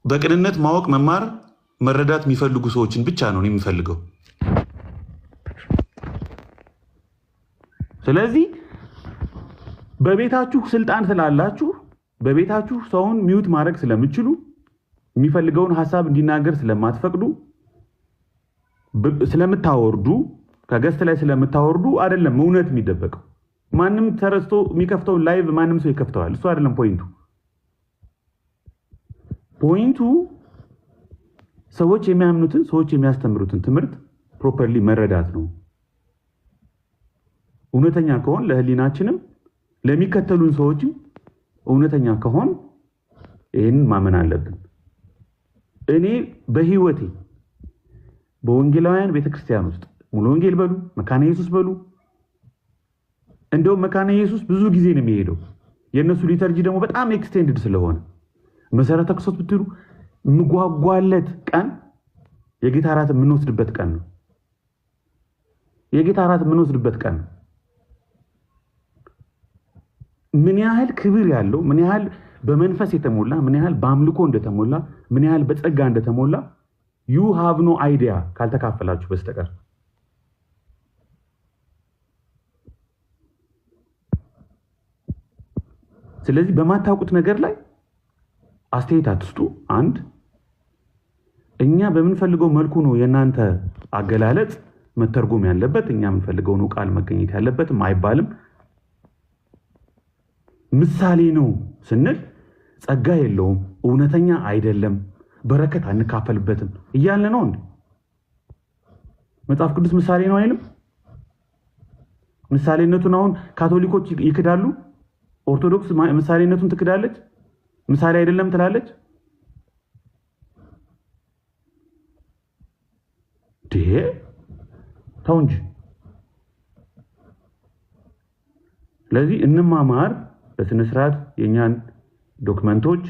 በቅንነት ማወቅ፣ መማር፣ መረዳት የሚፈልጉ ሰዎችን ብቻ ነው የሚፈልገው። ስለዚህ በቤታችሁ ስልጣን ስላላችሁ በቤታችሁ ሰውን ሚውት ማድረግ ስለምችሉ የሚፈልገውን ሀሳብ እንዲናገር ስለማትፈቅዱ ስለምታወርዱ ከገስት ላይ ስለምታወርዱ አይደለም እውነት የሚደበቀው። ማንም ተረስቶ የሚከፍተውን ላይቭ ማንም ሰው ይከፍተዋል። እሱ አይደለም ፖይንቱ። ፖይንቱ ሰዎች የሚያምኑትን ሰዎች የሚያስተምሩትን ትምህርት ፕሮፐርሊ መረዳት ነው። እውነተኛ ከሆን ለህሊናችንም ለሚከተሉን ሰዎችም እውነተኛ ከሆን ይህንን ማመን አለብን። እኔ በህይወቴ በወንጌላውያን ቤተክርስቲያን ውስጥ ሙሉ ወንጌል በሉ መካነ ኢየሱስ በሉ፣ እንደውም መካነ ኢየሱስ ብዙ ጊዜ ነው የሚሄደው። የእነሱ ሊተርጂ ደግሞ በጣም ኤክስቴንድድ ስለሆነ መሰረተ ክርስቶስ ብትሉ ምጓጓለት ቀን የጌታ እራት የምንወስድበት ቀን ነው። የጌታ እራት የምንወስድበት ቀን ነው። ምን ያህል ክብር ያለው፣ ምን ያህል በመንፈስ የተሞላ፣ ምን ያህል በአምልኮ እንደተሞላ፣ ምን ያህል በጸጋ እንደተሞላ ዩ ሃቭ ኖ አይዲያ ካልተካፈላችሁ በስተቀር። ስለዚህ በማታውቁት ነገር ላይ አስተያየት አትስጡ። አንድ እኛ በምንፈልገው መልኩ ነው የእናንተ አገላለጽ መተርጎም ያለበት። እኛ የምንፈልገው ነው ቃል መገኘት ያለበትም አይባልም። ምሳሌ ነው ስንል ጸጋ የለውም፣ እውነተኛ አይደለም፣ በረከት አንካፈልበትም እያለ ነው እንዴ? መጽሐፍ ቅዱስ ምሳሌ ነው አይልም? ምሳሌነቱን አሁን ካቶሊኮች ይክዳሉ። ኦርቶዶክስ ምሳሌነቱን ትክዳለች። ምሳሌ አይደለም ትላለች። ተው እንጂ። ስለዚህ እንማማር በስነ ስርዓት የኛን ዶክመንቶች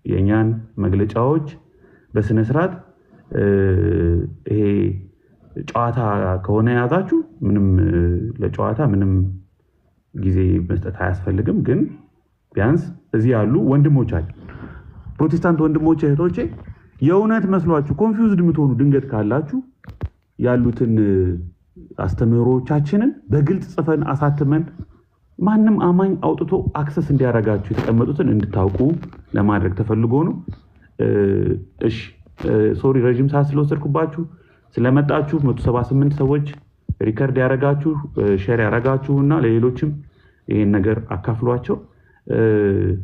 የኛን መግለጫዎች በስነ ስርዓት ይሄ ጨዋታ ከሆነ ያዛችሁ ምንም ለጨዋታ ምንም ጊዜ መስጠት አያስፈልግም። ግን ቢያንስ እዚህ ያሉ ወንድሞች አሉ፣ ፕሮቴስታንት ወንድሞች እህቶቼ፣ የእውነት መስሏችሁ ኮንፊውዝድ የምትሆኑ ድንገት ካላችሁ ያሉትን አስተምህሮቻችንን በግልጽ ጽፈን አሳትመን ማንም አማኝ አውጥቶ አክሰስ እንዲያደርጋችሁ የተቀመጡትን እንድታውቁ ለማድረግ ተፈልጎ ነው። እሺ ሶሪ ረጅም ሰዓት ስለወሰድኩባችሁ ስለመጣችሁ 178 ሰዎች ሪከርድ ያረጋችሁ ሼር ያረጋችሁ እና ለሌሎችም ይሄን ነገር አካፍሏቸው።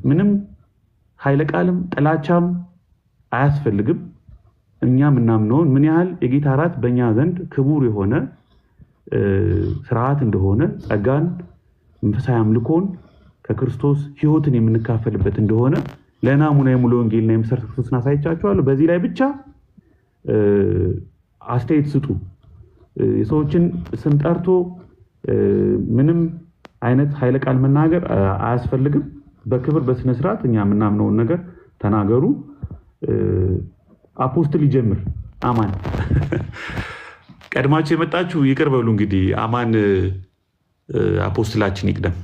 ምንም ኃይለ ቃልም ጥላቻም አያስፈልግም። እኛ ምናምነውን ምን ያህል የጌታ እራት በእኛ ዘንድ ክቡር የሆነ ስርዓት እንደሆነ ጸጋን መንፈሳዊ አምልኮን ከክርስቶስ ህይወትን የምንካፈልበት እንደሆነ ለናሙና የሙሉ ወንጌልና የመሰረተ ክርስቶስን አሳይቻችኋለሁ። በዚህ ላይ ብቻ አስተያየት ስጡ። የሰዎችን ስም ጠርቶ ምንም አይነት ኃይለ ቃል መናገር አያስፈልግም። በክብር በስነ ስርዓት እኛ የምናምነውን ነገር ተናገሩ። አፖስትል ይጀምር። አማን ቀድማችሁ የመጣችሁ ይቅር በሉ። እንግዲህ አማን አፖስትላችን ይቅደም።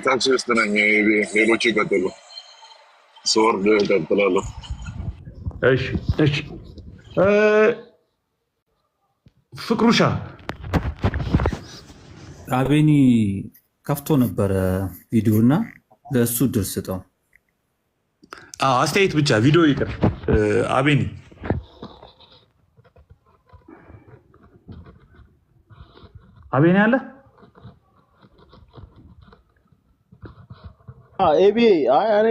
ታክሲ ውስጥ ነኝ። ሌሎች ይቀጥሉ። ስወርድ እቀጥላለሁ። እሺ እሺ። ፍቅሩሻ አቤኒ ከፍቶ ነበረ ቪዲዮ እና ለእሱ ድል ስጠው። አስተያየት ብቻ ቪዲዮ ይቅር። አቤኒ አቤኒ አለ ኤቢ እኔ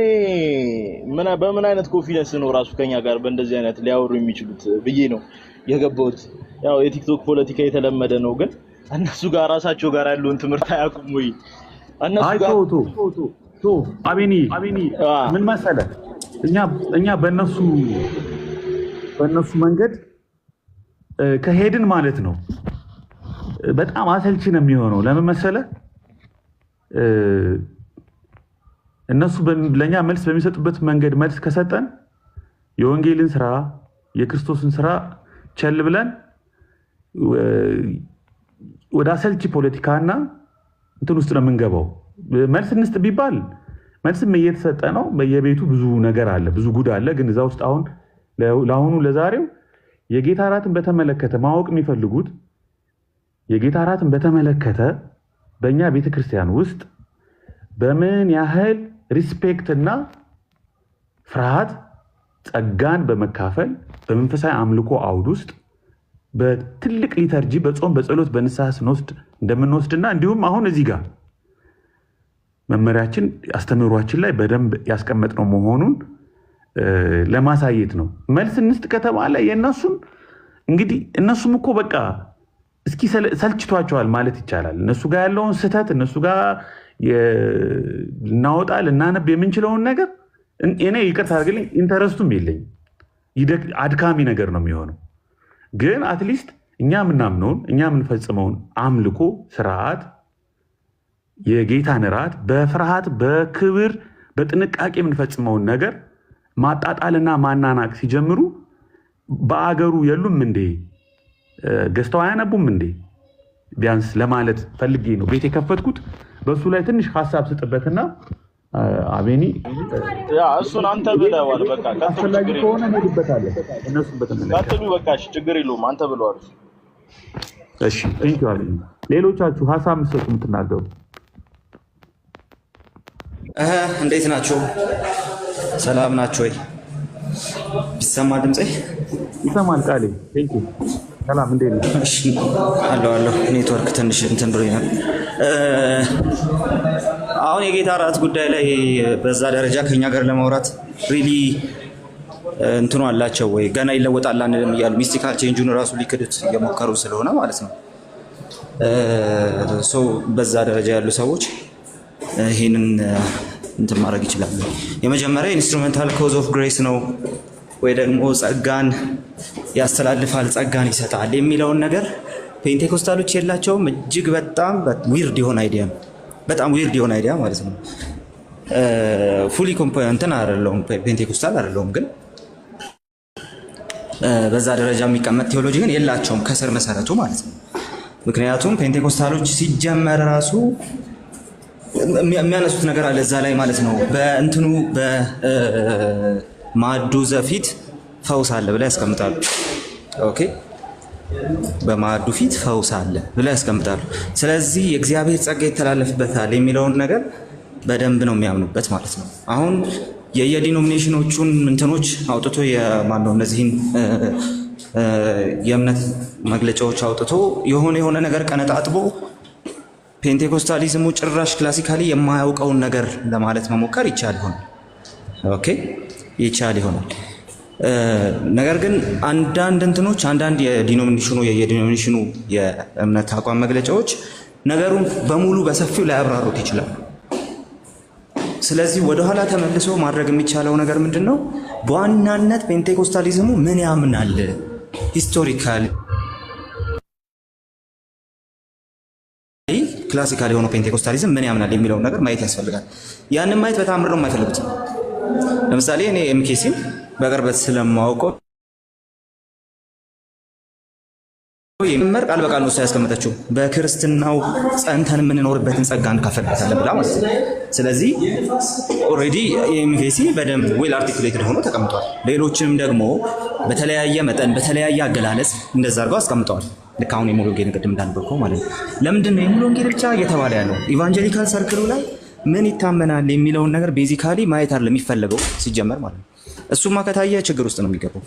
በምን አይነት ኮንፊደንስ ነው ራሱ ከኛ ጋር በእንደዚህ አይነት ሊያወሩ የሚችሉት ብዬ ነው የገባሁት። ያው የቲክቶክ ፖለቲካ የተለመደ ነው፣ ግን እነሱ ጋር ራሳቸው ጋር ያለውን ትምህርት አያውቁም ወይ? እነሱ ጋር አቤኒ ምን መሰለህ፣ እኛ በእነሱ መንገድ ከሄድን ማለት ነው በጣም አሰልቺ ነው የሚሆነው። ለምን መሰለህ? እነሱ ለኛ መልስ በሚሰጡበት መንገድ መልስ ከሰጠን የወንጌልን ስራ የክርስቶስን ስራ ቸል ብለን ወደ አሰልቺ ፖለቲካና እንትን ውስጥ ነው የምንገባው። መልስ እንስጥ ቢባል መልስም እየተሰጠ ነው። በየቤቱ ብዙ ነገር አለ፣ ብዙ ጉድ አለ። ግን እዛ ውስጥ አሁን ለአሁኑ ለዛሬው የጌታ እራትን በተመለከተ ማወቅ የሚፈልጉት የጌታ እራትን በተመለከተ በእኛ ቤተክርስቲያን ውስጥ በምን ያህል ሪስፔክት እና ፍርሃት ጸጋን በመካፈል በመንፈሳዊ አምልኮ አውድ ውስጥ በትልቅ ሊተርጂ በጾም በጸሎት በንስሐ ስንወስድ እንደምንወስድና እንዲሁም አሁን እዚህ ጋር መመሪያችን አስተምህሯችን ላይ በደንብ ያስቀመጥነው መሆኑን ለማሳየት ነው። መልስ እንስጥ ከተባለ የእነሱን እንግዲህ እነሱም እኮ በቃ እስኪ ሰልችቷቸዋል ማለት ይቻላል። እነሱ ጋር ያለውን ስህተት እነሱ ጋር ልናወጣ ልናነብ የምንችለውን ነገር እኔ ይቅርታ አድርግልኝ ኢንተረስቱም የለኝ፣ አድካሚ ነገር ነው የሚሆነው። ግን አትሊስት እኛ የምናምነውን እኛ የምንፈጽመውን አምልኮ ስርዓት የጌታን እራት በፍርሃት በክብር በጥንቃቄ የምንፈጽመውን ነገር ማጣጣልና ማናናቅ ሲጀምሩ በአገሩ የሉም እንዴ? ገዝተው አያነቡም እንዴ? ቢያንስ ለማለት ፈልጌ ነው ቤት የከፈትኩት። በሱ ላይ ትንሽ ሀሳብ ስጥበትና አቤኒ እሱን አንተ ብለዋል። በቃ አስፈላጊ ከሆነ እንሄድበታለን። እነሱን ቀጥሉ። በቃ እሺ፣ ችግር የለውም። አንተ ብለዋል። እሺ፣ ቴንኪው አቤኒ። ሌሎቻችሁ ሀሳብ የምትሰጡ የምትናገሩ እንዴት ናቸው? ሰላም ናቸው ወይ? ይሰማ ድምጼ? ይሰማል ቃሌ። ቴንኪው። ሰላም እንዴት ነው? እሺ አለሁ። ኔትወርክ ትንሽ እንትን ብሎኛል። አሁን የጌታ እራት ጉዳይ ላይ በዛ ደረጃ ከኛ ጋር ለማውራት ሪሊ እንትኑ አላቸው ወይ? ገና ይለወጣል አንልም እያሉ ሚስቲካል ቼንጁን ራሱ ሊክዱት እየሞከሩ ስለሆነ ማለት ነው። በዛ ደረጃ ያሉ ሰዎች ይህንን እንትን ማድረግ ይችላሉ። የመጀመሪያ ኢንስትሩሜንታል ኮዝ ኦፍ ግሬስ ነው ወይ ደግሞ ጸጋን ያስተላልፋል፣ ጸጋን ይሰጣል የሚለውን ነገር ፔንቴኮስታሎች የላቸውም። እጅግ በጣም ዊርድ የሆነ አይዲያ ነው። በጣም ዊርድ የሆነ አይዲያ ማለት ነው። ፉሊ ኮምፖነንትን አይደለሁም፣ ፔንቴኮስታል አይደለሁም፣ ግን በዛ ደረጃ የሚቀመጥ ቴዎሎጂ ግን የላቸውም ከስር መሰረቱ ማለት ነው። ምክንያቱም ፔንቴኮስታሎች ሲጀመር ራሱ የሚያነሱት ነገር አለ እዛ ላይ ማለት ነው። በእንትኑ በማዕዱ ዘፊት ፈውስ አለ ብለው ያስቀምጣሉ። ኦኬ፣ በማዕዱ ፊት ፈውስ አለ ብለው ያስቀምጣሉ። ስለዚህ የእግዚአብሔር ጸጋ ይተላለፍበታል የሚለውን ነገር በደንብ ነው የሚያምኑበት ማለት ነው። አሁን የየዲኖሚኔሽኖቹን እንትኖች አውጥቶ የማነው እነዚህን የእምነት መግለጫዎች አውጥቶ የሆነ ነገር ቀነጣጥቦ ፔንቴኮስታሊዝሙ ጭራሽ ክላሲካሊ የማያውቀውን ነገር ለማለት መሞከር ይቻል ይሆናል። ኦኬ፣ ይቻል ይሆናል። ነገር ግን አንዳንድ እንትኖች አንዳንድ የዲኖሚኔሽኑ የእምነት አቋም መግለጫዎች ነገሩን በሙሉ በሰፊው ላያብራሩት ይችላሉ። ስለዚህ ወደኋላ ተመልሶ ማድረግ የሚቻለው ነገር ምንድን ነው? በዋናነት ፔንቴኮስታሊዝሙ ምን ያምናል ሂስቶሪካል ክላሲካል የሆነው ፔንቴኮስታሊዝም ምን ያምናል የሚለውን ነገር ማየት ያስፈልጋል። ያንን ማየት በጣም ነው የማይፈልጉት። ለምሳሌ እኔ ኤምኬሲን በቅርበት ስለማውቀው መመር ቃል በቃል ነው ያስቀመጠችው። በክርስትናው ጸንተን የምንኖርበትን ጸጋ እንካፈልበታለን ብላ ማለት ነው። ስለዚህ ኦልሬዲ ኤምኬሲ በደንብ ዌል አርቲኩሌትድ ሆኖ ተቀምጧል። ሌሎችንም ደግሞ በተለያየ መጠን በተለያየ አገላለጽ እንደዛ አድርገው አስቀምጠዋል። ልክ አሁን የሙሉ ወንጌል ቅድም እንዳነበብከው ማለት ነው። ለምንድን ነው የሙሉ ወንጌል ብቻ እየተባለ ያለው? ኢቫንጀሊካል ሰርክሉ ላይ ምን ይታመናል የሚለውን ነገር ቤዚካሊ ማየት አይደለም የሚፈለገው ሲጀመር ማለት ነው። እሱማ ከታየ ችግር ውስጥ ነው የሚገባው።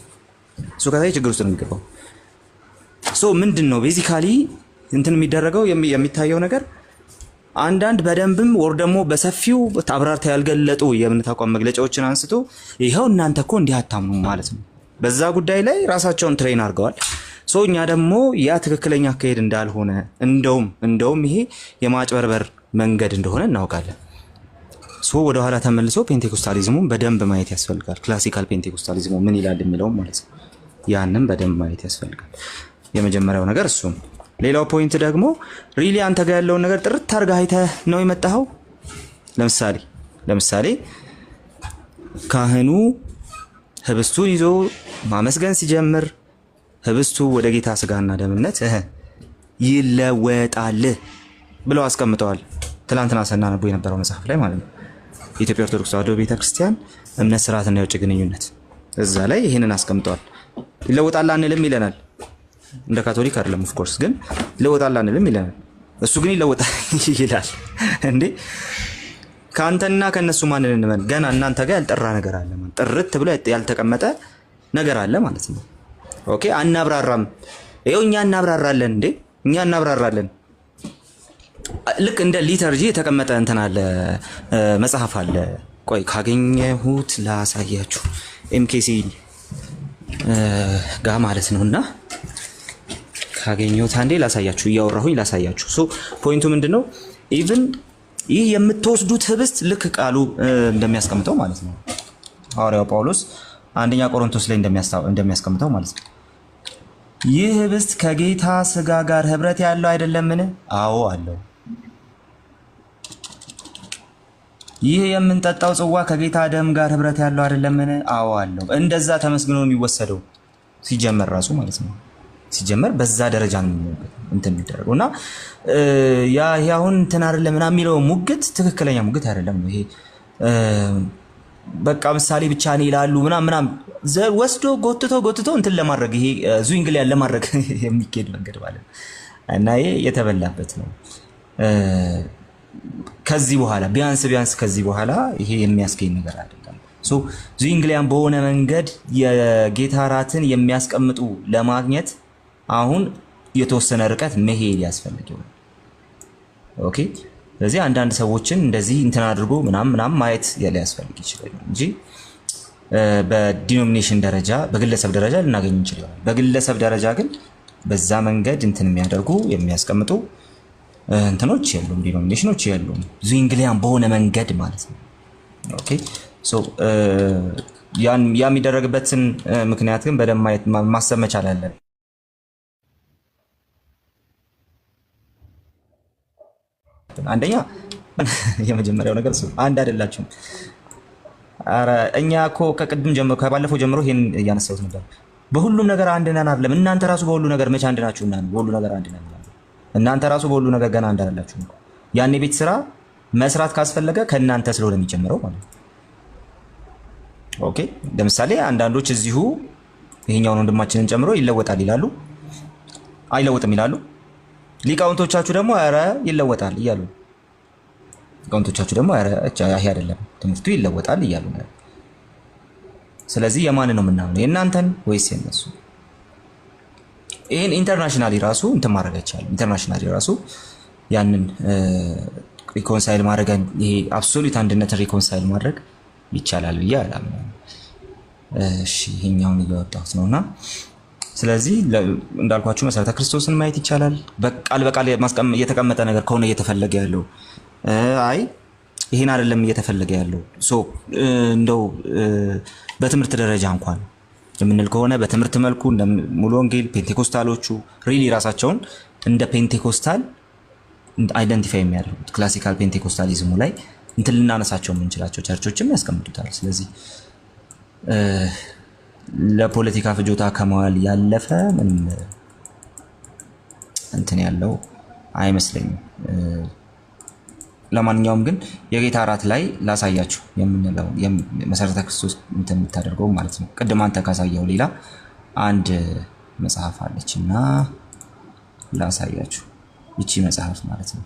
ምንድን ነው ቤዚካሊ እንትን የሚደረገው የሚታየው ነገር አንዳንድ በደንብም ወር ደግሞ በሰፊው አብራርተው ያልገለጡ የእምነት አቋም መግለጫዎችን አንስቶ ይኸው እናንተ እኮ እንዲህ አታምኑም ማለት ነው። በዛ ጉዳይ ላይ ራሳቸውን ትሬን አድርገዋል። እኛ ደግሞ ያ ትክክለኛ አካሄድ እንዳልሆነ እንደውም ይሄ የማጭበርበር መንገድ እንደሆነ እናውቃለን። ወደኋላ ተመልሶ ፔንቴኮስታሊዝሙን በደንብ ማየት ያስፈልጋል። ክላሲካል ፔንቴኮስታሊዝሙ ምን ይላል የሚለውም ማለት ነው። ያንን በደንብ ማየት ያስፈልጋል። የመጀመሪያው ነገር እሱ። ሌላው ፖይንት ደግሞ ሪሊ አንተ ጋር ያለውን ነገር ጥርት አድርገህ አይተህ ነው የመጣኸው። ለምሳሌ ካህኑ ህብስቱን ይዞ ማመስገን ሲጀምር ህብስቱ ወደ ጌታ ስጋና ደምነት ይለወጣል ብለው አስቀምጠዋል። ትላንትና ስናነቡ የነበረው መጽሐፍ ላይ ማለት ነው። የኢትዮጵያ ኦርቶዶክስ ተዋሕዶ ቤተክርስቲያን እምነት ስርዓትና የውጭ ግንኙነት እዛ ላይ ይህንን አስቀምጠዋል። ይለወጣል አንልም ይለናል። እንደ ካቶሊክ አይደለም ኦፍ ኮርስ፣ ግን ይለወጣል አንልም ይለናል። እሱ ግን ይለወጣል ይላል እንዴ። ከአንተና ከነሱ ማንን እንመን? ገና እናንተ ጋር ያልጠራ ነገር አለ ማለት ጥርት ብሎ ያልተቀመጠ ነገር አለ ማለት ነው። ኦኬ አናብራራም። ይኸው እኛ እናብራራለን እንዴ፣ እኛ እናብራራለን። ልክ እንደ ሊተርጂ የተቀመጠ እንትን አለ መጽሐፍ አለ። ቆይ ካገኘሁት ላሳያችሁ። ኤምኬሲ ጋ ማለት ነውና ካገኘሁት አንዴ ላሳያችሁ፣ እያወራሁኝ ላሳያችሁ። ሶ ፖይንቱ ምንድነው? ኢቭን ይህ የምትወስዱት ህብስት ልክ ቃሉ እንደሚያስቀምጠው ማለት ነው። ሐዋርያው ጳውሎስ አንደኛ ቆሮንቶስ ላይ እንደሚያስቀምጠው ማለት ነው። ይህ ህብስት ከጌታ ስጋ ጋር ህብረት ያለው አይደለምን? አዎ አለው። ይህ የምንጠጣው ጽዋ ከጌታ ደም ጋር ህብረት ያለው አይደለምን? አዎ አለው። እንደዛ ተመስግኖ የሚወሰደው ሲጀመር ራሱ ማለት ነው። ሲጀመር በዛ ደረጃ ነው እንትን የሚደረገው እና ያ አሁን እንትን አይደለም ምናምን የሚለው ሙግት ትክክለኛ ሙግት አይደለም። ይሄ በቃ ምሳሌ ብቻ ነው ይላሉ ምናምን ወስዶ ጎትቶ እንትን ለማድረግ ይሄ ዙዊንግሊያን ለማድረግ የሚኬድ መንገድ ማለት ነው እና ይሄ የተበላበት ነው። ከዚህ በኋላ ቢያንስ ከዚህ በኋላ ይሄ የሚያስገኝ ነገር አይደለም። ሶ ዙዊንግሊያን በሆነ መንገድ የጌታ እራትን የሚያስቀምጡ ለማግኘት አሁን የተወሰነ ርቀት መሄድ ያስፈልጋል። ኦኬ ስለዚህ አንዳንድ ሰዎችን እንደዚህ እንትን አድርጎ ምናምን ማየት ሊያስፈልግ ይችላል እንጂ በዲኖሚኔሽን ደረጃ በግለሰብ ደረጃ ልናገኝ እንችላለን። በግለሰብ ደረጃ ግን በዛ መንገድ እንትን የሚያደርጉ የሚያስቀምጡ እንትኖች የሉም፣ ዲኖሚኔሽኖች የሉም። ዙዊንግሊያን በሆነ መንገድ ማለት ነው። ኦኬ ሶ ያ የሚደረግበትን ምክንያት ግን በደንብ ማየት ማሰብ መቻል አለን። አንደኛ የመጀመሪያው ነገር እሱ አንድ አይደላችሁም። ኧረ እኛ እኮ ከቅድም ጀምሮ ከባለፈው ጀምሮ ይሄን እያነሳሁት ነበር። በሁሉም ነገር አንድ ነን አይደለም። እናንተ ራሱ በሁሉ ነገር መቼ አንድ ናችሁና በሁሉ ነገር አንድ ነን። እናንተ ራሱ በሁሉ ነገር ገና አንድ አይደላችሁም። ያን የቤት ስራ መስራት ካስፈለገ ከእናንተ ስለሆነ የሚጀምረው ማለት ነው። ኦኬ ለምሳሌ አንዳንዶች እዚሁ ይሄኛውን ወንድማችንን ጨምሮ ይለወጣል ይላሉ፣ አይለወጥም ይላሉ። ሊቃውንቶቻችሁ ደግሞ ኧረ ይለወጣል እያሉ ሊቃውንቶቻችሁ ደግሞ ኧረ ይሄ አይደለም ትምህርቱ ይለወጣል እያሉ ነው። ስለዚህ የማንን ነው የምናምነው? የእናንተን ወይስ የነሱ? ይሄን ኢንተርናሽናሊ ራሱ እንትን ማድረግ አይቻልም። ኢንተርናሽናሊ ራሱ ያንን ሪኮንሳይል ማድረግ ይሄ አብሶሉት አንድነትን ሪኮንሳይል ማድረግ ይቻላል ብዬ አላምንም። እሺ ይሄኛውን እያወጣሁት ነውና ስለዚህ እንዳልኳችሁ መሰረተ ክርስቶስን ማየት ይቻላል። በቃል እየተቀመጠ ነገር ከሆነ እየተፈለገ ያለው አይ ይሄን አይደለም እየተፈለገ ያለው ሶ እንደው በትምህርት ደረጃ እንኳን የምንል ከሆነ በትምህርት መልኩ እንደ ሙሉ ወንጌል ፔንቴኮስታሎቹ ሪሊ ራሳቸውን እንደ ፔንቴኮስታል አይደንቲፋይ የሚያደርጉት ክላሲካል ፔንቴኮስታሊዝሙ ላይ እንትን ልናነሳቸው የምንችላቸው ቸርቾችም ያስቀምጡታል። ስለዚህ ለፖለቲካ ፍጆታ ከመዋል ያለፈ ምንም እንትን ያለው አይመስለኝም። ለማንኛውም ግን የጌታ እራት ላይ ላሳያችሁ የምንለው መሰረተ ክርስቶስ እንትን የምታደርገው ማለት ነው። ቅድም አንተ ካሳየው ሌላ አንድ መጽሐፍ አለች እና ላሳያችሁ። ይቺ መጽሐፍ ማለት ነው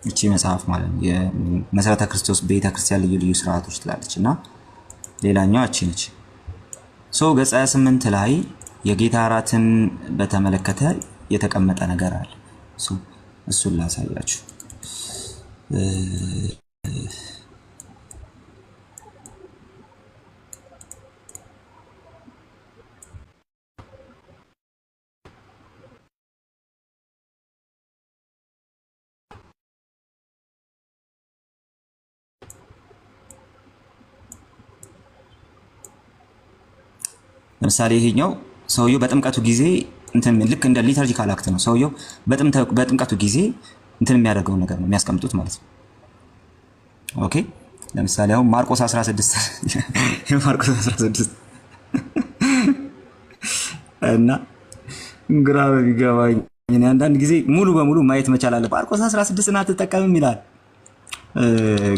ይቺ መጽሐፍ ማለት ነው የመሰረተ ክርስቶስ ቤተክርስቲያን ልዩ ልዩ ስርዓቶች ትላለች እና ሌላኛው እቺ ነች። ሶ ገጽ 28 ላይ የጌታ እራትን በተመለከተ የተቀመጠ ነገር አለ። ሶ እሱን ላሳያችሁ። ለምሳሌ ይሄኛው ሰውየው በጥምቀቱ ጊዜ እንትን ልክ እንደ ሊተርጂካል አክት ነው። ሰውየው በጥምቀቱ ጊዜ እንትን የሚያደርገው ነገር ነው የሚያስቀምጡት ማለት ነው። ኦኬ ለምሳሌ አሁን ማርቆስ 16 ማርቆስ 16 እና ግራ ቢገባኝ እኔ አንዳንድ ጊዜ ሙሉ በሙሉ ማየት መቻል አለ። ማርቆስ 16 አትጠቀምም ይላል፣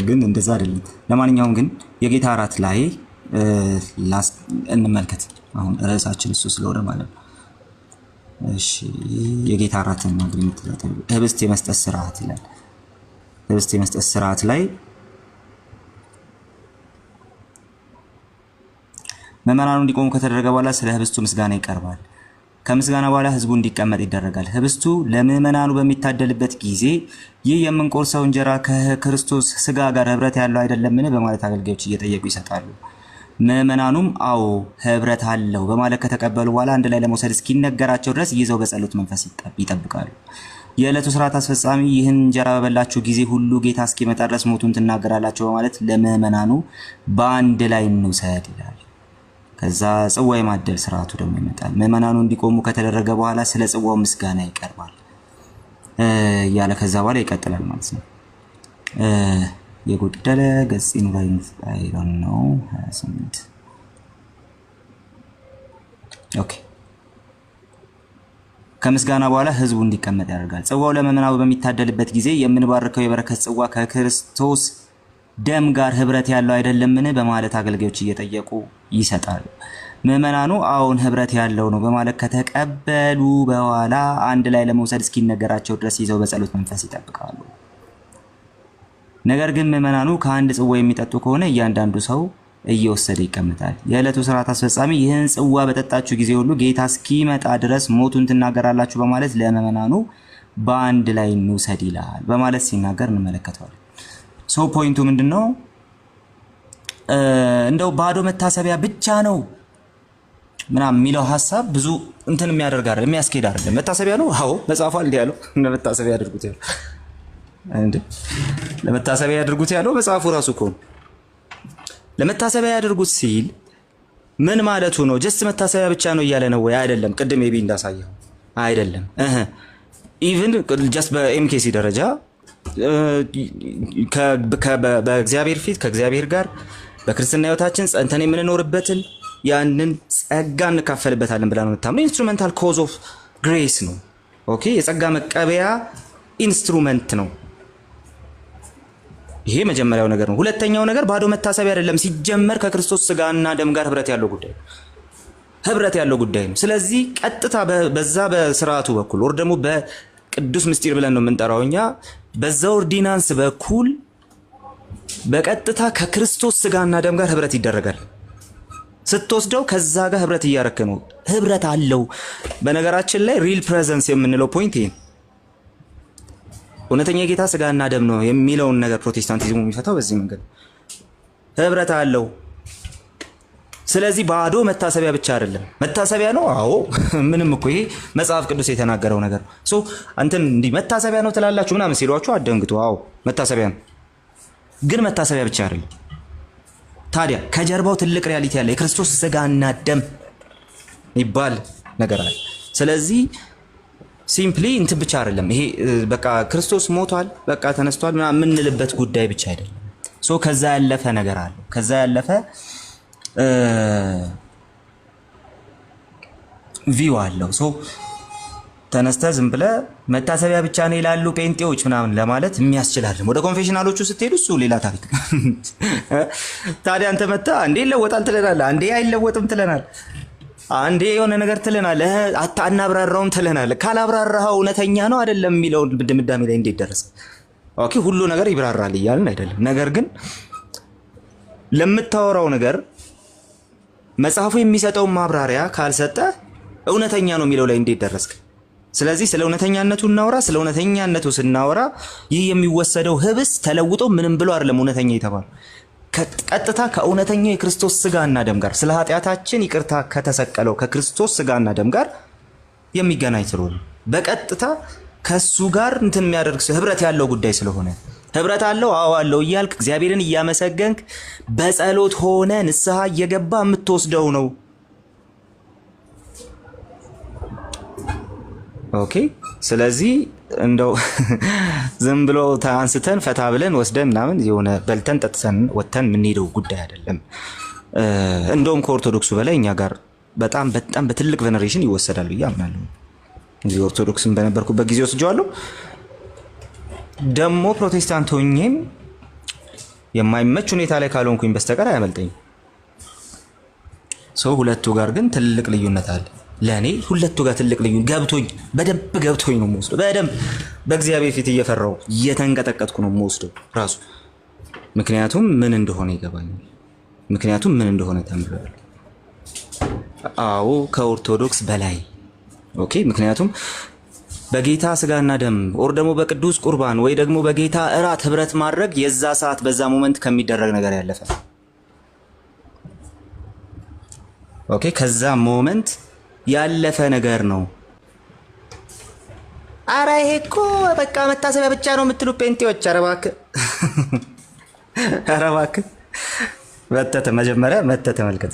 ግን እንደዛ አይደለም። ለማንኛውም ግን የጌታ እራት ላይ እንመልከት። አሁን ርዕሳችን እሱ ስለሆነ ማለት ነው። እሺ የጌታ እራትን ማግኘት ህብስት የመስጠት ስርዓት ይላል። ህብስት የመስጠት ስርዓት ላይ ምዕመናኑ እንዲቆሙ ከተደረገ በኋላ ስለ ህብስቱ ምስጋና ይቀርባል። ከምስጋና በኋላ ህዝቡ እንዲቀመጥ ይደረጋል። ህብስቱ ለምዕመናኑ በሚታደልበት ጊዜ ይህ የምንቆርሰው እንጀራ ከክርስቶስ ስጋ ጋር ህብረት ያለው አይደለምን በማለት አገልጋዮች እየጠየቁ ይሰጣሉ። ምዕመናኑም አዎ ህብረት አለው በማለት ከተቀበሉ በኋላ አንድ ላይ ለመውሰድ እስኪነገራቸው ድረስ ይዘው በጸሎት መንፈስ ይጠብቃሉ። የዕለቱ ስርዓት አስፈጻሚ ይህን እንጀራ በበላችሁ ጊዜ ሁሉ ጌታ እስኪመጣ ድረስ ሞቱን ትናገራላችሁ በማለት ለምዕመናኑ በአንድ ላይ እንውሰድ ይላል። ከዛ ጽዋ የማደል ስርዓቱ ደግሞ ይመጣል። ምዕመናኑ እንዲቆሙ ከተደረገ በኋላ ስለ ጽዋው ምስጋና ይቀርባል ያለ ከዛ በኋላ ይቀጥላል ማለት ነው። የጎደለ ገጽ ይኑረኝ አይሮን ነው 28 ኦኬ። ከምስጋና በኋላ ህዝቡ እንዲቀመጥ ያደርጋል። ጽዋው ለምዕመናኑ በሚታደልበት ጊዜ የምንባርከው የበረከት ጽዋ ከክርስቶስ ደም ጋር ህብረት ያለው አይደለምን በማለት አገልጋዮች እየጠየቁ ይሰጣሉ። ምዕመናኑ አዎን ህብረት ያለው ነው በማለት ከተቀበሉ በኋላ አንድ ላይ ለመውሰድ እስኪነገራቸው ድረስ ይዘው በጸሎት መንፈስ ይጠብቃሉ። ነገር ግን ምዕመናኑ ከአንድ ጽዋ የሚጠጡ ከሆነ እያንዳንዱ ሰው እየወሰደ ይቀመጣል። የዕለቱ ስርዓት አስፈጻሚ ይህን ጽዋ በጠጣችሁ ጊዜ ሁሉ ጌታ እስኪመጣ ድረስ ሞቱን ትናገራላችሁ በማለት ለምዕመናኑ በአንድ ላይ እንውሰድ ይላል በማለት ሲናገር እንመለከተዋለን። ሶ ፖይንቱ ምንድነው? እንደው ባዶ መታሰቢያ ብቻ ነው ምናምን የሚለው ሐሳብ ብዙ እንትን የሚያደርግ አይደል፣ የሚያስኬድ አይደለም። መታሰቢያ ነው። አዎ መጽሐፉ እንዴ ያለው ለመታሰቢያ ያድርጉት ያለው እንዴ ለመታሰቢያ ያድርጉት ያለው መጽሐፉ ራሱ እኮ ለመታሰቢያ ያድርጉት ሲል ምን ማለቱ ነው? ጀስት መታሰቢያ ብቻ ነው እያለ ነው ወይ? አይደለም። ቅድም ኤቢ እንዳሳየው አይደለም። ኢቭን ጀስት በኤምኬሲ ደረጃ በእግዚአብሔር ፊት ከእግዚአብሔር ጋር በክርስትና ህይወታችን ጸንተን የምንኖርበትን ያንን ጸጋ እንካፈልበታለን ብላ ነው የምታምነው። ኢንስትሩሜንታል ኮዝ ኦፍ ግሬስ ነው። ኦኬ የጸጋ መቀበያ ኢንስትሩመንት ነው። ይሄ መጀመሪያው ነገር ነው። ሁለተኛው ነገር ባዶ መታሰቢያ አይደለም። ሲጀመር ከክርስቶስ ስጋና ደም ጋር ህብረት ያለው ጉዳይ ነው። ስለዚህ ቀጥታ በዛ በስርዓቱ በኩል ወር ደግሞ በቅዱስ ምስጢር ብለን ነው የምንጠራው እኛ በዛ ኦርዲናንስ በኩል በቀጥታ ከክርስቶስ ስጋና ደም ጋር ህብረት ይደረጋል። ስትወስደው ከዛ ጋር ህብረት እያረከ ነው። ህብረት አለው። በነገራችን ላይ ሪል ፕሬዘንስ የምንለው ፖይንት ይሄ እውነተኛ የጌታ ስጋና ደም ነው የሚለውን ነገር ፕሮቴስታንቲዝሙ የሚፈታው በዚህ መንገድ ህብረት አለው። ስለዚህ ባዶ መታሰቢያ ብቻ አይደለም። መታሰቢያ ነው። አዎ ምንም እኮ ይሄ መጽሐፍ ቅዱስ የተናገረው ነገር ነው። ሶ አንተን እንዲህ መታሰቢያ ነው ትላላችሁ ምናምን ሲሏችሁ አደንግጡ። አዎ መታሰቢያ ነው፣ ግን መታሰቢያ ብቻ አይደለም። ታዲያ ከጀርባው ትልቅ ሪያሊቲ አለ። የክርስቶስ ስጋና ደም ይባል ነገር አለ። ስለዚህ ሲምፕሊ እንትን ብቻ አይደለም። ይሄ በቃ ክርስቶስ ሞቷል በቃ ተነስቷል ምናምን የምንልበት ጉዳይ ብቻ አይደለም። ሶ ከዛ ያለፈ ነገር አለ። ከዛ ያለፈ ቪው አለው። ሶ ተነስተ ዝም ብለህ መታሰቢያ ብቻ ነው ይላሉ ጴንጤዎች ምናምን ለማለት የሚያስችል አይደለም። ወደ ኮንፌሽናሎቹ ስትሄዱ እሱ ሌላ ታሪክ። ታዲያ አንተ መጣ አንዴ ይለወጣል ትለናለህ፣ አንዴ አይለወጥም ትለናል፣ አንዴ የሆነ ነገር ትለናለህ፣ አናብራራውም ትለናለህ። ካላብራራኸው እውነተኛ ነው አይደለም የሚለው ድምዳሜ ላይ እንዴት ደረሰ? ኦኬ ሁሉ ነገር ይብራራል እያልን አይደለም። ነገር ግን ለምታወራው ነገር መጽሐፉ የሚሰጠውን ማብራሪያ ካልሰጠ እውነተኛ ነው የሚለው ላይ እንዴት ደረስክ? ስለዚህ ስለ እውነተኛነቱ እናወራ። ስለ እውነተኛነቱ ስናወራ ይህ የሚወሰደው ህብስ ተለውጦ ምንም ብሎ አይደለም እውነተኛ የተባለው ቀጥታ ከእውነተኛው የክርስቶስ ስጋና ደም ጋር ስለ ኃጢአታችን ይቅርታ ከተሰቀለው ከክርስቶስ ስጋና ደም ጋር የሚገናኝ ስለሆነ በቀጥታ ከሱ ጋር እንትን የሚያደርግ ህብረት ያለው ጉዳይ ስለሆነ ህብረት አለው። አዎ አለው እያልክ እግዚአብሔርን እያመሰገንክ በጸሎት ሆነ ንስሐ እየገባ የምትወስደው ነው። ኦኬ ስለዚህ እንደው ዝም ብሎ አንስተን ፈታ ብለን ወስደን ምናምን የሆነ በልተን ጠጥተን ወተን የምንሄደው ጉዳይ አይደለም። እንደውም ከኦርቶዶክሱ በላይ እኛ ጋር በጣም በጣም በትልቅ ቬነሬሽን ይወሰዳል ብዬ አምናለሁ። እዚህ ኦርቶዶክስን በነበርኩበት ጊዜ ወስጄዋለሁ። ደግሞ ፕሮቴስታንት ሆኜም የማይመች ሁኔታ ላይ ካልሆንኩኝ በስተቀር አያመልጠኝም። ሰው ሁለቱ ጋር ግን ትልቅ ልዩነት አለ። ለእኔ ሁለቱ ጋር ትልቅ ልዩነት ገብቶኝ በደንብ ገብቶኝ ነው የምወስደው። በደንብ በእግዚአብሔር ፊት እየፈራሁ እየተንቀጠቀጥኩ ነው የምወስደው ራሱ። ምክንያቱም ምን እንደሆነ ይገባኛል። ምክንያቱም ምን እንደሆነ ተምሬያለሁ። አዎ ከኦርቶዶክስ በላይ ኦኬ። ምክንያቱም በጌታ ስጋና ደም ኦር ደግሞ በቅዱስ ቁርባን ወይ ደግሞ በጌታ እራት ህብረት ማድረግ የዛ ሰዓት በዛ ሞመንት ከሚደረግ ነገር ያለፈ ኦኬ፣ ከዛ ሞመንት ያለፈ ነገር ነው። አረ ይሄ እኮ በቃ መታሰቢያ ብቻ ነው የምትሉ ጴንጤዎች፣ ኧረ እባክህ ኧረ እባክህ መጀመሪያ መተህ ተመልከት።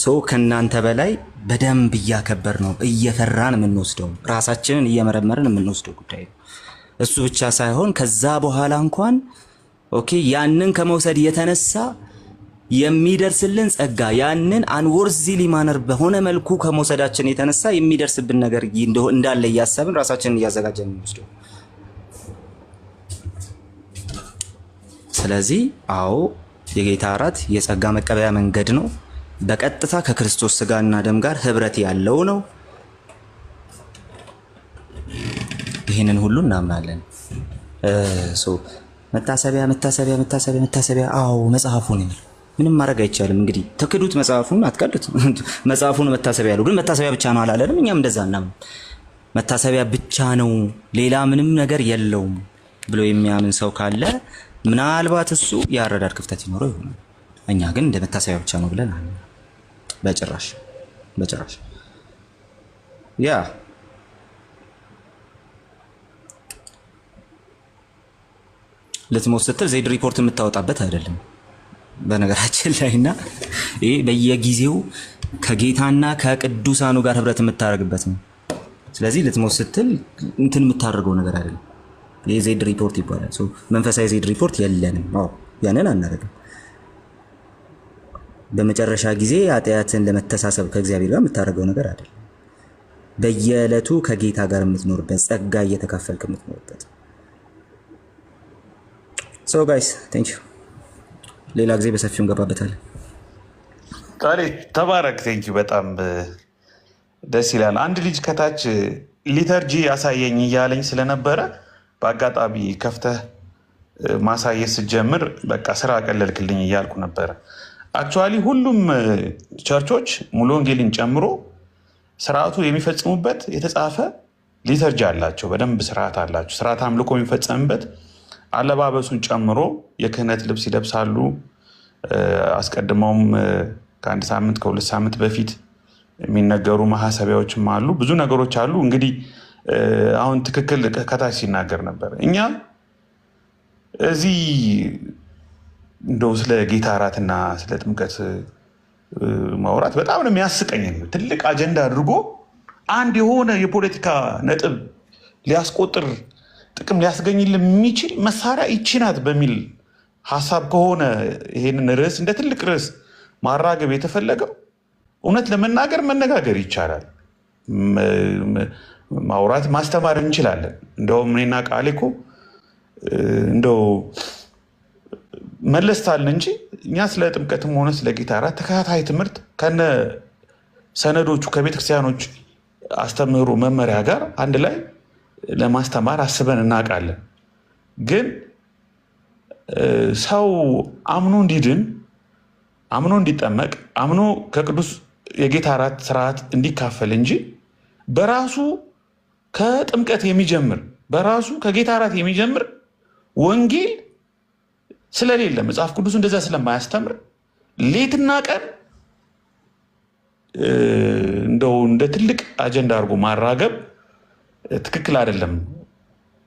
ሰው ከእናንተ በላይ በደንብ እያከበር ነው እየፈራን የምንወስደው ራሳችንን እየመረመርን የምንወስደው ጉዳይ ነው። እሱ ብቻ ሳይሆን ከዛ በኋላ እንኳን ኦኬ ያንን ከመውሰድ የተነሳ የሚደርስልን ጸጋ ያንን አንወርዚሊ ማነር በሆነ መልኩ ከመውሰዳችን የተነሳ የሚደርስብን ነገር እንዳለ እያሰብን ራሳችንን እያዘጋጀን የምንወስደው። ስለዚህ አዎ የጌታ እራት የጸጋ መቀበያ መንገድ ነው። በቀጥታ ከክርስቶስ ስጋና ደም ጋር ህብረት ያለው ነው። ይህንን ሁሉ እናምናለን። መታሰቢያ መታሰቢያ መታሰቢያ መታሰቢያ አዎ መጽሐፉን ምንም ማድረግ አይቻልም። እንግዲህ ተክዱት፣ መጽሐፉን አትቀዱት። መጽሐፉን መታሰቢያ ያለው ግን መታሰቢያ ብቻ ነው አላለንም። እኛም እንደዛ እናምን። መታሰቢያ ብቻ ነው ሌላ ምንም ነገር የለውም ብሎ የሚያምን ሰው ካለ ምናልባት እሱ ያረዳድ ክፍተት ይኖረው ይሆናል። እኛ ግን እንደ መታሰቢያ ብቻ ነው ብለን አለ። በጭራሽ በጭራሽ። ያ ልትሞት ስትል ዜድ ሪፖርት የምታወጣበት አይደለም በነገራችን ላይና ይሄ በየጊዜው ከጌታና ከቅዱሳኑ ጋር ህብረት የምታደርግበት ነው። ስለዚህ ልትሞት ስትል እንትን የምታደርገው ነገር አይደለም። ይሄ ዜድ ሪፖርት ይባላል። መንፈሳዊ ዜድ ሪፖርት የለንም። አዎ ያንን አናደርግም። በመጨረሻ ጊዜ ኃጢአትን ለመተሳሰብ ከእግዚአብሔር ጋር የምታደርገው ነገር አይደለም። በየዕለቱ ከጌታ ጋር የምትኖርበት ጸጋ እየተካፈልክ የምትኖርበት። ሶ ጋይስ ቴንክ ዩ። ሌላ ጊዜ በሰፊው እንገባበታለን። ቃሌ ተባረክ። ቴንክ ዩ። በጣም ደስ ይላል። አንድ ልጅ ከታች ሊተርጂ ያሳየኝ እያለኝ ስለነበረ በአጋጣሚ ከፍተህ ማሳየት ስትጀምር በቃ ስራ ቀለልክልኝ እያልኩ ነበረ። አክቹዋሊ ሁሉም ቸርቾች ሙሉ ወንጌልን ጨምሮ ስርዓቱ የሚፈጽሙበት የተጻፈ ሊተርጂ አላቸው። በደንብ ስርዓት አላቸው። ስርዓት አምልኮ የሚፈጸምበት አለባበሱን ጨምሮ የክህነት ልብስ ይለብሳሉ። አስቀድመውም ከአንድ ሳምንት ከሁለት ሳምንት በፊት የሚነገሩ ማሳሰቢያዎችም አሉ። ብዙ ነገሮች አሉ። እንግዲህ አሁን ትክክል ከታች ሲናገር ነበር። እኛ እዚህ እንደው ስለ ጌታ እራትና ስለ ጥምቀት ማውራት በጣም ነው የሚያስቀኝ። ትልቅ አጀንዳ አድርጎ አንድ የሆነ የፖለቲካ ነጥብ ሊያስቆጥር ጥቅም ሊያስገኝልን የሚችል መሳሪያ ይቺ ናት በሚል ሀሳብ ከሆነ ይሄንን ርዕስ እንደ ትልቅ ርዕስ ማራገብ የተፈለገው፣ እውነት ለመናገር መነጋገር ይቻላል፣ ማውራት ማስተማር እንችላለን። እንደውም እኔና ቃሌ እኮ እንደው መለስታልን እንጂ እኛ ስለ ጥምቀትም ሆነ ስለ ጌታ እራት ተከታታይ ትምህርት ከነ ሰነዶቹ ከቤተክርስቲያኖች አስተምህሮ መመሪያ ጋር አንድ ላይ ለማስተማር አስበን እናውቃለን። ግን ሰው አምኖ እንዲድን፣ አምኖ እንዲጠመቅ፣ አምኖ ከቅዱስ የጌታ እራት ስርዓት እንዲካፈል እንጂ በራሱ ከጥምቀት የሚጀምር በራሱ ከጌታ እራት የሚጀምር ወንጌል ስለሌለ መጽሐፍ ቅዱስ እንደዛ ስለማያስተምር ሌትና ቀን እንደው እንደ ትልቅ አጀንዳ አድርጎ ማራገብ ትክክል አይደለም።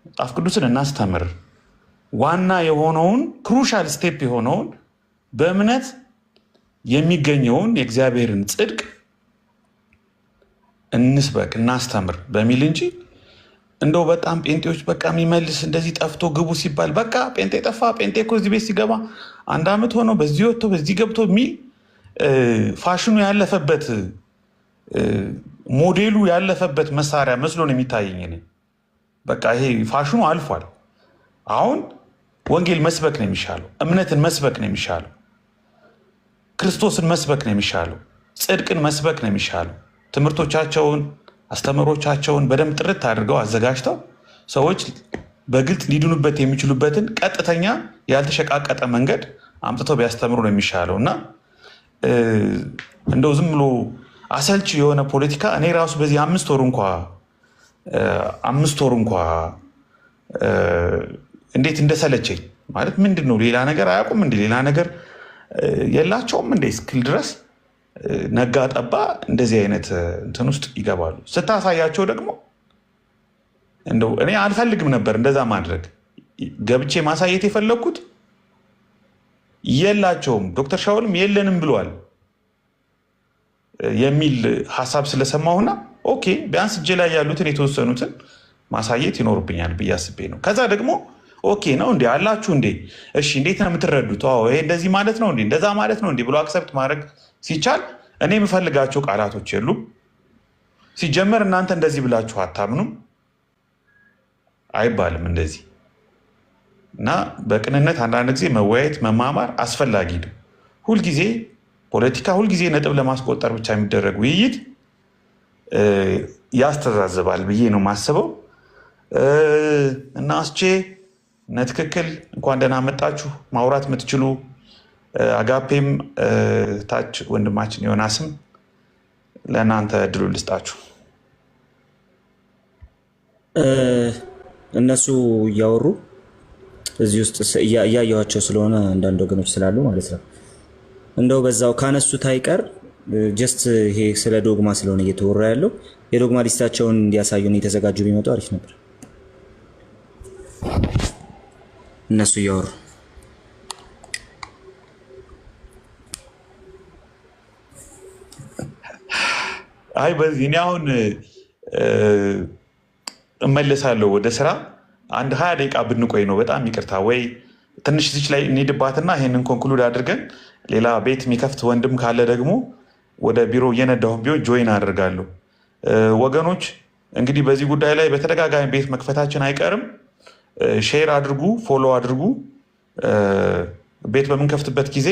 መጽሐፍ ቅዱስን እናስተምር። ዋና የሆነውን ክሩሻል ስቴፕ የሆነውን በእምነት የሚገኘውን የእግዚአብሔርን ጽድቅ እንስበክ፣ እናስተምር በሚል እንጂ እንደው በጣም ጴንጤዎች በቃ የሚመልስ እንደዚህ ጠፍቶ ግቡ ሲባል በቃ ጴንጤ ጠፋ፣ ጴንጤ እኮ እዚህ ቤት ሲገባ 1 ዓመት ሆነው በዚህ ወጥቶ በዚህ ገብቶ የሚል ፋሽኑ ያለፈበት ሞዴሉ ያለፈበት መሳሪያ መስሎ ነው የሚታየኝ እኔ። በቃ ይሄ ፋሽኑ አልፏል። አሁን ወንጌል መስበክ ነው የሚሻለው፣ እምነትን መስበክ ነው የሚሻለው፣ ክርስቶስን መስበክ ነው የሚሻለው፣ ጽድቅን መስበክ ነው የሚሻለው። ትምህርቶቻቸውን አስተምሮቻቸውን በደንብ ጥርት አድርገው አዘጋጅተው ሰዎች በግልጽ ሊድኑበት የሚችሉበትን ቀጥተኛ ያልተሸቃቀጠ መንገድ አምጥተው ቢያስተምሩ ነው የሚሻለው እና እንደው ዝም ብሎ አሰልቺ የሆነ ፖለቲካ እኔ ራሱ በዚህ 5 ወር እንኳ እንዴት እንደሰለቸኝ ማለት ምንድን ነው? ሌላ ነገር አያውቁም እንዴ? ሌላ ነገር የላቸውም እንዴ? እስክል ድረስ ነጋ ጠባ እንደዚህ አይነት እንትን ውስጥ ይገባሉ። ስታሳያቸው ደግሞ እንደው እኔ አልፈልግም ነበር እንደዛ ማድረግ። ገብቼ ማሳየት የፈለግኩት የላቸውም ዶክተር ሻውልም የለንም ብሏል የሚል ሀሳብ ስለሰማሁና ኦኬ ቢያንስ እጄ ላይ ያሉትን የተወሰኑትን ማሳየት ይኖርብኛል ብዬ አስቤ ነው። ከዛ ደግሞ ኦኬ ነው እንዴ አላችሁ እንዴ? እሺ እንዴት ነው የምትረዱት? ይሄ እንደዚህ ማለት ነው እንዴ እንደዛ ማለት ነው እንዴ ብሎ አክሰፕት ማድረግ ሲቻል እኔ የምፈልጋቸው ቃላቶች የሉም። ሲጀመር እናንተ እንደዚህ ብላችሁ አታምኑም አይባልም እንደዚህ እና በቅንነት አንዳንድ ጊዜ መወያየት መማማር አስፈላጊ ነው። ሁልጊዜ ፖለቲካ ሁልጊዜ ነጥብ ለማስቆጠር ብቻ የሚደረግ ውይይት ያስተዛዝባል ብዬ ነው የማስበው። እና አስቼ ትክክል እንኳን ደህና መጣችሁ። ማውራት የምትችሉ አጋፔም ታች ወንድማችን ዮናስም ለእናንተ እድሉ ልስጣችሁ። እነሱ እያወሩ እዚህ ውስጥ እያየኋቸው ስለሆነ አንዳንድ ወገኖች ስላሉ ማለት ነው እንደው በዛው ካነሱት አይቀር ጀስት ይሄ ስለ ዶግማ ስለሆነ እየተወራ ያለው የዶግማ ሊስታቸውን እንዲያሳዩን የተዘጋጁ ቢመጡ አሪፍ ነበር። እነሱ እያወሩ አይ በዚህ እኔ አሁን እመለሳለሁ ወደ ስራ። አንድ 20 ደቂቃ ብንቆይ ነው በጣም ይቅርታ። ወይ ትንሽ እዚች ላይ እንሂድባትና ይሄንን ኮንክሉድ አድርገን ሌላ ቤት የሚከፍት ወንድም ካለ ደግሞ ወደ ቢሮ እየነዳሁ ቢሆን ጆይን አደርጋለሁ። ወገኖች እንግዲህ በዚህ ጉዳይ ላይ በተደጋጋሚ ቤት መክፈታችን አይቀርም። ሼር አድርጉ፣ ፎሎ አድርጉ። ቤት በምንከፍትበት ጊዜ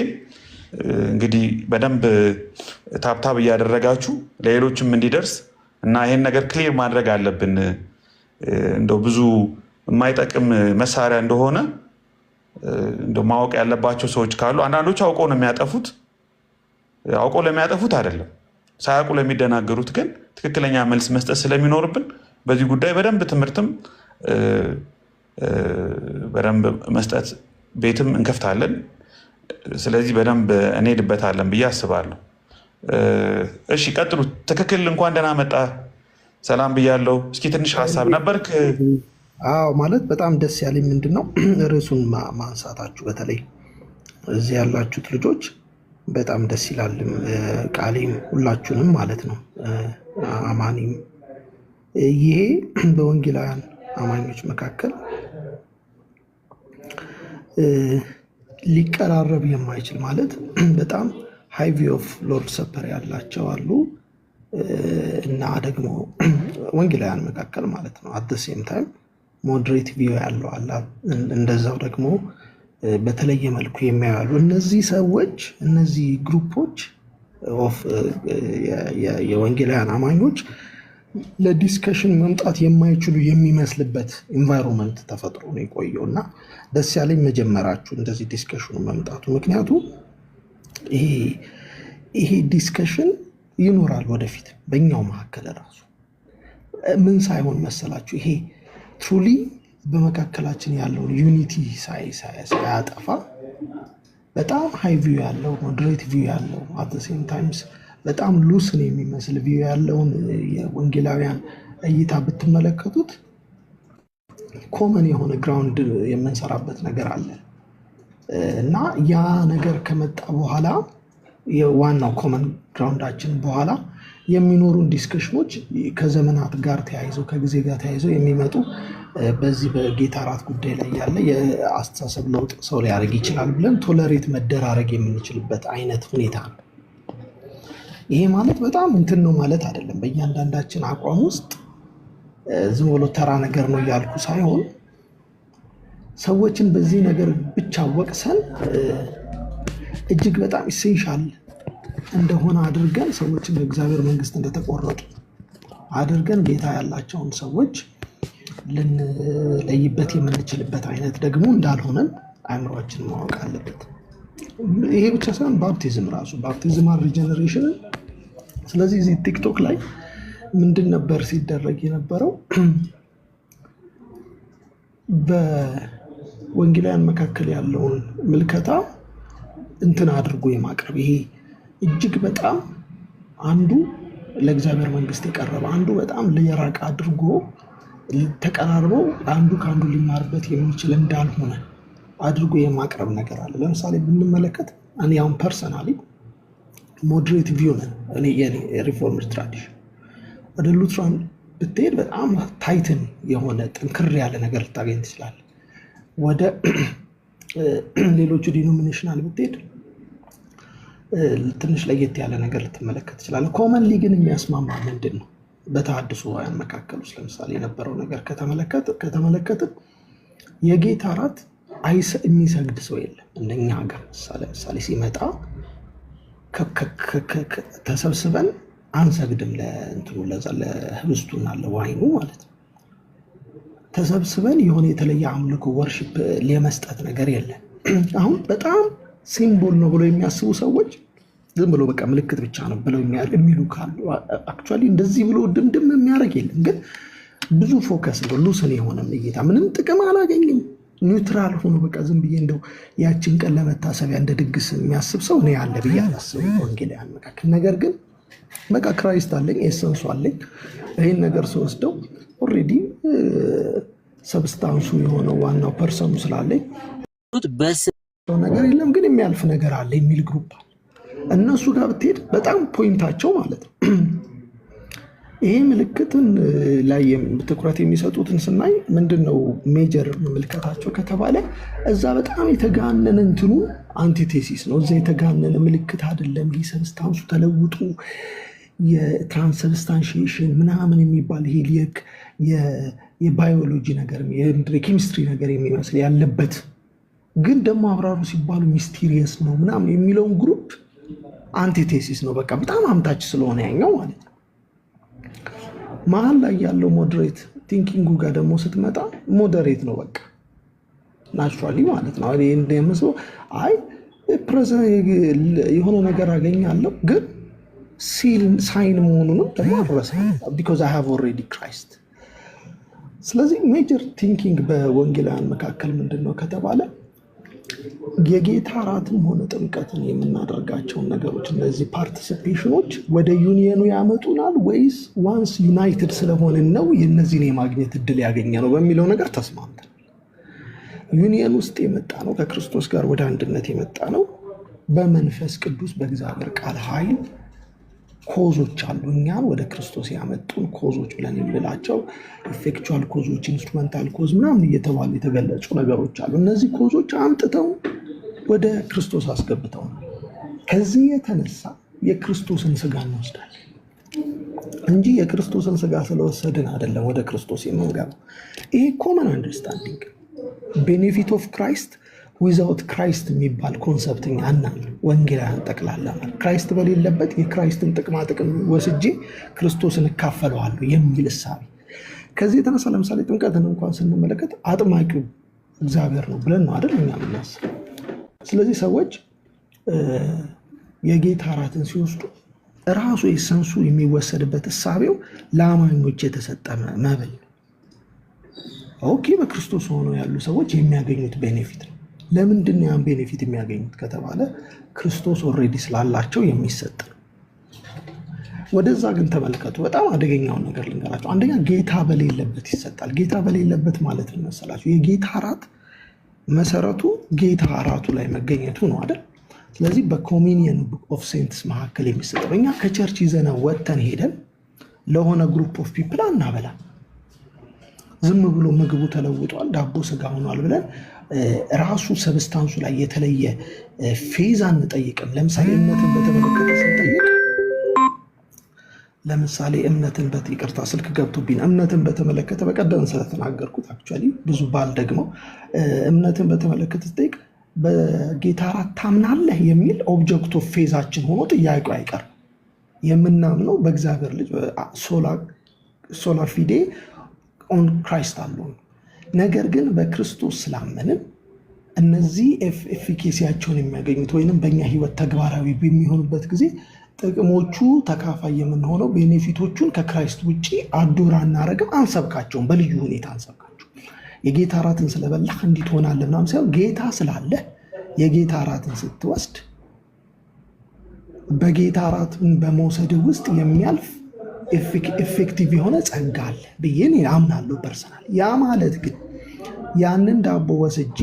እንግዲህ በደንብ ታብታብ እያደረጋችሁ ለሌሎችም እንዲደርስ እና ይሄን ነገር ክሊር ማድረግ አለብን። እንደው ብዙ የማይጠቅም መሳሪያ እንደሆነ እንደው ማወቅ ያለባቸው ሰዎች ካሉ አንዳንዶቹ አውቀው ነው የሚያጠፉት። አውቀው ለሚያጠፉት አይደለም፣ ሳያውቁ ለሚደናገሩት ግን ትክክለኛ መልስ መስጠት ስለሚኖርብን በዚህ ጉዳይ በደንብ ትምህርትም በደንብ መስጠት ቤትም እንከፍታለን። ስለዚህ በደንብ እንሄድበታለን ብዬ አስባለሁ። እሺ ቀጥሉ። ትክክል እንኳን ደህና መጣ ሰላም ብያለሁ። እስኪ ትንሽ ሀሳብ ነበርክ? አዎ ማለት በጣም ደስ ያለኝ ምንድን ነው ርዕሱን ማንሳታችሁ፣ በተለይ እዚህ ያላችሁት ልጆች በጣም ደስ ይላል። ቃሌም ሁላችሁንም ማለት ነው አማኒም፣ ይሄ በወንጌላውያን አማኞች መካከል ሊቀራረብ የማይችል ማለት በጣም ሃይ ቪው ኦፍ ሎርድ ሰፐር ያላቸው አሉ እና ደግሞ ወንጌላውያን መካከል ማለት ነው አት ዘ ሴም ታይም ሞዴሬት ቪው ያለው አለ። እንደዛው ደግሞ በተለየ መልኩ የሚያዩ እነዚህ ሰዎች እነዚህ ግሩፖች ኦፍ የወንጌላውያን አማኞች ለዲስከሽን መምጣት የማይችሉ የሚመስልበት ኢንቫይሮንመንት ተፈጥሮ ነው የቆየው እና ደስ ያለኝ መጀመራችሁ እንደዚህ ዲስከሽኑ መምጣቱ። ምክንያቱም ይሄ ዲስከሽን ይኖራል ወደፊት በእኛው መካከል ራሱ ምን ሳይሆን መሰላችሁ ይሄ ትሩሊ በመካከላችን ያለውን ዩኒቲ ሳያጠፋ በጣም ሃይ ቪው ያለው ሞዴሬት ቪው ያለው አት ዘ ሴም ታይምስ በጣም ሉስን የሚመስል ቪው ያለውን የወንጌላውያን እይታ ብትመለከቱት ኮመን የሆነ ግራውንድ የምንሰራበት ነገር አለ እና ያ ነገር ከመጣ በኋላ የዋናው ኮመን ግራውንዳችን በኋላ የሚኖሩን ዲስከሽኖች ከዘመናት ጋር ተያይዘው ከጊዜ ጋር ተያይዘው የሚመጡ በዚህ በጌታ እራት ጉዳይ ላይ ያለ የአስተሳሰብ ለውጥ ሰው ሊያደርግ ይችላል ብለን ቶለሬት መደራረግ የምንችልበት አይነት ሁኔታ ነው ይሄ ማለት በጣም እንትን ነው ማለት አይደለም። በእያንዳንዳችን አቋም ውስጥ ዝም ብሎ ተራ ነገር ነው እያልኩ ሳይሆን ሰዎችን በዚህ ነገር ብቻ ወቅሰን እጅግ በጣም ኢሴንሻል እንደሆነ አድርገን ሰዎችን በእግዚአብሔር መንግስት እንደተቆረጡ አድርገን ጌታ ያላቸውን ሰዎች ልንለይበት የምንችልበት አይነት ደግሞ እንዳልሆነን አእምሯችን ማወቅ አለበት። ይሄ ብቻ ሳይሆን ባፕቲዝም ራሱ ባፕቲዝማል ሪጀነሬሽን። ስለዚህ እዚህ ቲክቶክ ላይ ምንድን ነበር ሲደረግ የነበረው? በወንጌላውያን መካከል ያለውን ምልከታ እንትን አድርጎ የማቅረብ ይሄ እጅግ በጣም አንዱ ለእግዚአብሔር መንግስት የቀረበ አንዱ በጣም የራቀ አድርጎ ተቀራርበው አንዱ ከአንዱ ሊማርበት የሚችል እንዳልሆነ አድርጎ የማቅረብ ነገር አለ። ለምሳሌ ብንመለከት እኔ አሁን ፐርሰናሊ ሞዴሬት ቪው ነን። እኔ የኔ ሪፎርምድ ትራዲሽን ወደ ሉትራን ብትሄድ በጣም ታይትን የሆነ ጥንክር ያለ ነገር ልታገኝ ትችላል። ወደ ሌሎቹ ዲኖሚኔሽናል ብትሄድ ትንሽ ለየት ያለ ነገር ልትመለከት ትችላል። ኮመንሊ ግን የሚያስማማ ምንድን ነው? በተሐድሶውያን መካከል ውስጥ ለምሳሌ የነበረው ነገር ከተመለከትን የጌታ እራት የሚሰግድ ሰው የለም። እንደኛ ሀገር ለምሳሌ ሲመጣ ተሰብስበን አንሰግድም። ለእንትኑ ለዛ ለህብስቱና ለዋይኑ ማለት ነው። ተሰብስበን የሆነ የተለየ አምልኮ ወርሺፕ ለመስጠት ነገር የለም። አሁን በጣም ሲምቦል ነው ብለው የሚያስቡ ሰዎች ዝም ብሎ በቃ ምልክት ብቻ ነው ብለው የሚሉ ካሉ አክቹዋሊ እንደዚህ ብሎ ድምድም የሚያደርግ የለም። ግን ብዙ ፎከስ ነው ሉስን የሆነ እይታ ምንም ጥቅም አላገኝም ኒውትራል ሆኖ በቃ ዝም ብዬ እንደው ያችን ቀን ለመታሰቢያ እንደ ድግስ የሚያስብ ሰው ነው ያለ ብዬ አላስብም ወንጌላውያን መካከል። ነገር ግን በቃ ክራይስት አለኝ ኤሰንሱ አለኝ። ይህን ነገር ስወስደው ኦልሬዲ ሰብስታንሱ የሆነው ዋናው ፐርሰኑ ስላለኝ ነገር የለም ግን የሚያልፍ ነገር አለ የሚል ግሩፕ አለ። እነሱ ጋር ብትሄድ በጣም ፖይንታቸው ማለት ነው ይሄ ምልክትን ላይ ትኩረት የሚሰጡትን ስናይ ምንድነው ሜጀር ምልክታቸው ከተባለ እዛ በጣም የተጋነነ እንትኑ አንቲቴሲስ ነው። እዛ የተጋነነ ምልክት አይደለም። ይሄ ሰብስታንሱ ተለውጡ የትራንስሰብስታንሺዬሽን ምናምን የሚባል ይሄ የባዮሎጂ ነገር የኬሚስትሪ ነገር የሚመስል ያለበት ግን ደግሞ አብራሩ ሲባሉ ሚስቲሪየስ ነው ምናምን የሚለውን ግሩፕ አንቲቴሲስ ነው። በቃ በጣም አምታች ስለሆነ ያኛው ማለት ነው። መሀል ላይ ያለው ሞዴሬት ቲንኪንጉ ጋር ደግሞ ስትመጣ ሞዴሬት ነው በቃ ናቹራሊ ማለት ነው። አይ እንደምሰው አይ የሆነ ነገር አገኛለሁ ግን ሳይን መሆኑንም ደግሞ አልረሳም ቢኮዝ አይ ሃቭ ኦልሬዲ ክራይስት። ስለዚህ ሜጀር ቲንኪንግ በወንጌላውያን መካከል ምንድን ነው ከተባለ የጌታ እራትም ሆነ ጥምቀትን የምናደርጋቸውን ነገሮች እነዚህ ፓርቲሲፔሽኖች ወደ ዩኒየኑ ያመጡናል ወይስ ዋንስ ዩናይትድ ስለሆንን ነው የነዚህን የማግኘት እድል ያገኘ ነው በሚለው ነገር ተስማምተናል። ዩኒየን ውስጥ የመጣ ነው ከክርስቶስ ጋር ወደ አንድነት የመጣ ነው በመንፈስ ቅዱስ በእግዚአብሔር ቃል ኃይል ኮዞች አሉ እኛን ወደ ክርስቶስ ያመጡን ኮዞች ብለን የምንላቸው ኢፌክቹዋል ኮዞች፣ ኢንስትሩመንታል ኮዝ ምናምን እየተባሉ የተገለጹ ነገሮች አሉ። እነዚህ ኮዞች አምጥተው ወደ ክርስቶስ አስገብተው ከዚህ የተነሳ የክርስቶስን ስጋ እንወስዳለን እንጂ የክርስቶስን ስጋ ስለወሰድን አይደለም ወደ ክርስቶስ የምንገባው። ይሄ ኮመን አንደርስታንዲንግ ቤኔፊት ኦፍ ክራይስት ዊዛውት ክራይስት የሚባል ኮንሰፕትኛ አናምን ወንጌላውያን ጠቅላላ ማለት ክራይስት በሌለበት የክራይስትን ጥቅማ ጥቅም ወስጄ ክርስቶስን እካፈለዋለሁ የሚል እሳቤ። ከዚህ የተነሳ ለምሳሌ ጥምቀትን እንኳን ስንመለከት አጥማቂው እግዚአብሔር ነው ብለን ነው አይደል እኛ የምናስበው። ስለዚህ ሰዎች የጌታ እራትን ሲወስዱ ራሱ የሰንሱ የሚወሰድበት እሳቤው ለአማኞች የተሰጠ መብል ነው። ኦኬ በክርስቶስ ሆነው ያሉ ሰዎች የሚያገኙት ቤኔፊት ነው። ለምንድን ነው ያን ቤኔፊት የሚያገኙት ከተባለ ክርስቶስ ኦልሬዲ ስላላቸው የሚሰጥ ነው። ወደዛ ግን ተመልከቱ። በጣም አደገኛውን ነገር ልንገራቸው። አንደኛ ጌታ በሌለበት ይሰጣል። ጌታ በሌለበት ማለት ምን መሰላችሁ? የጌታ እራት መሰረቱ ጌታ እራቱ ላይ መገኘቱ ነው አይደል? ስለዚህ በኮሚኒየን ኦፍ ሴንትስ መካከል የሚሰጠው እኛ ከቸርች ይዘና ወጥተን ሄደን ለሆነ ግሩፕ ኦፍ ፒፕል አናበላ። ዝም ብሎ ምግቡ ተለውጧል ዳቦ ስጋ ሆኗል ብለን ራሱ ሰብስታንሱ ላይ የተለየ ፌዝ አንጠይቅም። ለምሳሌ እምነትን በተመለከተ ስንጠይቅ ለምሳሌ እምነትን ይቅርታ ስልክ ገብቶብኝ እምነትን በተመለከተ በቀደም ስለተናገርኩት አክቹዋሊ ብዙ ባል ደግሞ እምነትን በተመለከተ ስጠይቅ በጌታ እራት ታምናለህ የሚል ኦብጀክት ኦፍ ፌዛችን ሆኖ ጥያቄው አይቀርም። የምናምነው በእግዚአብሔር ልጅ ሶላ ፊዴ ኦን ክራይስት አለውን። ነገር ግን በክርስቶስ ስላመንን እነዚህ ኤፊኬሲያቸውን የሚያገኙት ወይንም በእኛ ህይወት ተግባራዊ በሚሆኑበት ጊዜ ጥቅሞቹ ተካፋይ የምንሆነው ቤኔፊቶቹን ከክራይስት ውጭ አዶር አናረግም፣ አንሰብካቸውም። በልዩ ሁኔታ አንሰብካቸው። የጌታ እራትን ስለበላህ እንዲህ ትሆናለህ ምናምን ሳይሆን ጌታ ስላለ የጌታ እራትን ስትወስድ በጌታ እራትን በመውሰድ ውስጥ የሚያልፍ ኤፌክቲቭ የሆነ ጸጋ አለ ብዬ አምናለሁ ፐርሰናል። ያ ማለት ግን ያንን ዳቦ ወስጄ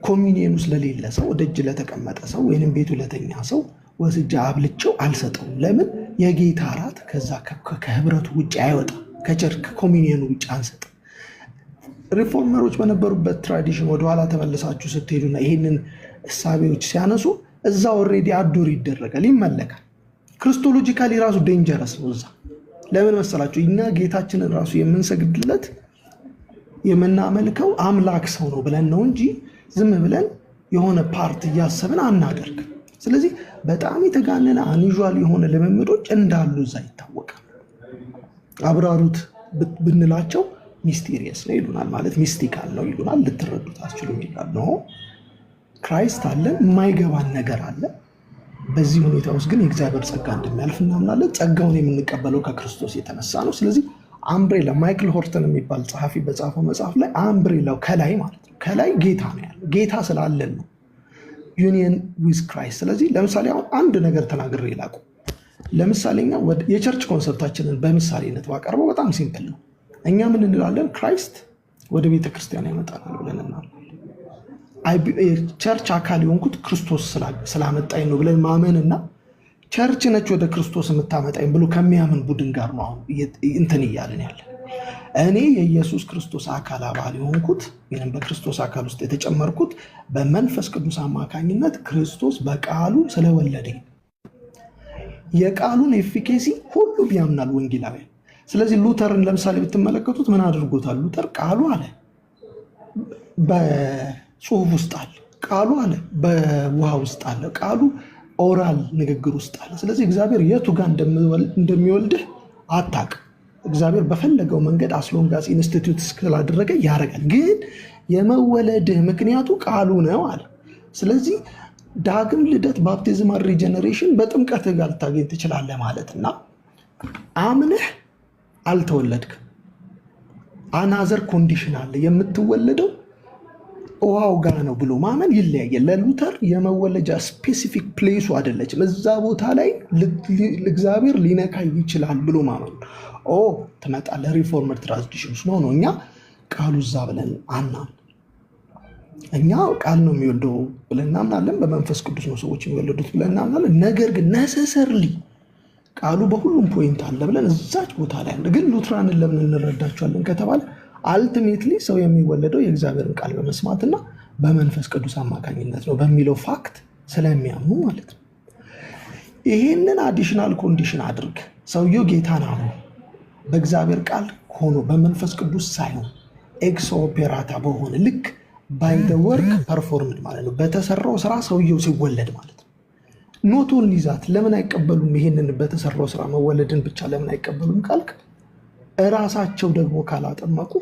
ኮሚኒየኑ ስለሌለ ሰው ደጅ ለተቀመጠ ሰው ወይንም ቤቱ ለተኛ ሰው ወስጄ አብልቼው አልሰጠውም። ለምን? የጌታ እራት ከዛ ከህብረቱ ውጭ አይወጣም። ከኮሚኒየኑ ውጭ አንሰጥም። ሪፎርመሮች በነበሩበት ትራዲሽን ወደኋላ ተመልሳችሁ ስትሄዱና ይህንን እሳቤዎች ሲያነሱ እዛ ኦልሬዲ አዶር ይደረጋል፣ ይመለካል። ክርስቶሎጂካሊ ራሱ ዴንጀረስ ነው እዛ። ለምን መሰላችሁ? እኛ ጌታችንን ራሱ የምንሰግድለት የምናመልከው አምላክ ሰው ነው ብለን ነው እንጂ ዝም ብለን የሆነ ፓርት እያሰብን አናደርግም። ስለዚህ በጣም የተጋነነ አንዩዥዋል የሆነ ልምምዶች እንዳሉ እዛ ይታወቃል። አብራሩት ብንላቸው ሚስቴሪየስ ነው ይሉናል፣ ማለት ሚስቲካል ነው ይሉናል፣ ልትረዱት አትችሉም ይላል። ነው ክራይስት አለን፣ የማይገባን ነገር አለ። በዚህ ሁኔታ ውስጥ ግን የእግዚአብሔር ጸጋ እንደሚያልፍ እናምናለን። ጸጋውን የምንቀበለው ከክርስቶስ የተነሳ ነው። ስለዚህ አምብሬላ ማይክል ሆርተን የሚባል ጸሐፊ በጻፈው መጽሐፍ ላይ አምብሬላው ከላይ ማለት ነው፣ ከላይ ጌታ ነው ያለው። ጌታ ስላለን ነው ዩኒየን ዊዝ ክራይስት። ስለዚህ ለምሳሌ አሁን አንድ ነገር ተናግሬ ላቁ። ለምሳሌ እኛ የቸርች ኮንሰፕታችንን በምሳሌነት ባቀርበው በጣም ሲምፕል ነው። እኛ ምን እንላለን? ክራይስት ወደ ቤተክርስቲያን ያመጣናል ብለን እናምናለን። ቸርች አካል የሆንኩት ክርስቶስ ስላመጣኝ ነው ብለን ማመንና ቸርች ነች ወደ ክርስቶስ የምታመጣኝ ብሎ ከሚያምን ቡድን ጋር ነው አሁን እንትን እያለን ያለን። እኔ የኢየሱስ ክርስቶስ አካል አባል የሆንኩት ወይም በክርስቶስ አካል ውስጥ የተጨመርኩት በመንፈስ ቅዱስ አማካኝነት ክርስቶስ በቃሉ ስለወለደኝ። የቃሉን ኤፊኬሲ ሁሉ ያምናል ወንጌላዊ። ስለዚህ ሉተርን ለምሳሌ ብትመለከቱት ምን አድርጎታል? ሉተር ቃሉ አለ በጽሁፍ ውስጥ አለ፣ ቃሉ አለ በውሃ ውስጥ አለ፣ ቃሉ ኦራል ንግግር ውስጥ አለ። ስለዚህ እግዚአብሔር የቱ ጋር እንደሚወልድህ አታውቅም። እግዚአብሔር በፈለገው መንገድ አስሎንጋስ ኢንስቲትዩት ስላደረገ ያደርጋል። ግን የመወለድህ ምክንያቱ ቃሉ ነው አለ። ስለዚህ ዳግም ልደት ባፕቲዝማል ሪጀነሬሽን በጥምቀትህ ጋር ልታገኝ ትችላለህ ማለት እና አምነህ አልተወለድክም። አናዘር ኮንዲሽን አለ። የምትወለደው ውሃው ጋር ነው ብሎ ማመን ይለያያል። ለሉተር የመወለጃ ስፔሲፊክ ፕሌሱ አይደለችም። እዛ ቦታ ላይ እግዚአብሔር ሊነካ ይችላል ብሎ ማመን ትመጣለህ። ሪፎርመር ትራዲሽንስ ነው። እኛ ቃሉ እዛ ብለን አናምን። እኛ ቃል ነው የሚወልደው ብለን እናምናለን። በመንፈስ ቅዱስ ነው ሰዎች የሚወለዱት ብለን እናምናለን። ነገር ግን ነሰሰርሊ ቃሉ በሁሉም ፖይንት አለ ብለን እዛች ቦታ ላይ አለ። ግን ሉትራንን ለምን እንረዳቸዋለን ከተባለ አልቲሜትሊ ሰው የሚወለደው የእግዚአብሔርን ቃል በመስማትና በመንፈስ ቅዱስ አማካኝነት ነው በሚለው ፋክት ስለሚያምኑ ማለት ነው። ይህንን አዲሽናል ኮንዲሽን አድርግ ሰውየው ጌታን አምኖ በእግዚአብሔር ቃል ሆኖ በመንፈስ ቅዱስ ሳይሆን ኤክስ ኦፔራታ በሆነ ልክ ባይ ዘ ወርክ ፐርፎርምድ ማለት ነው በተሰራው ስራ ሰውየው ሲወለድ ማለት ነው። ኖት ኦንሊ ዛት ለምን አይቀበሉም? ይሄንን በተሰራው ስራ መወለድን ብቻ ለምን አይቀበሉም ካልክ እራሳቸው ደግሞ ካላጠመቁ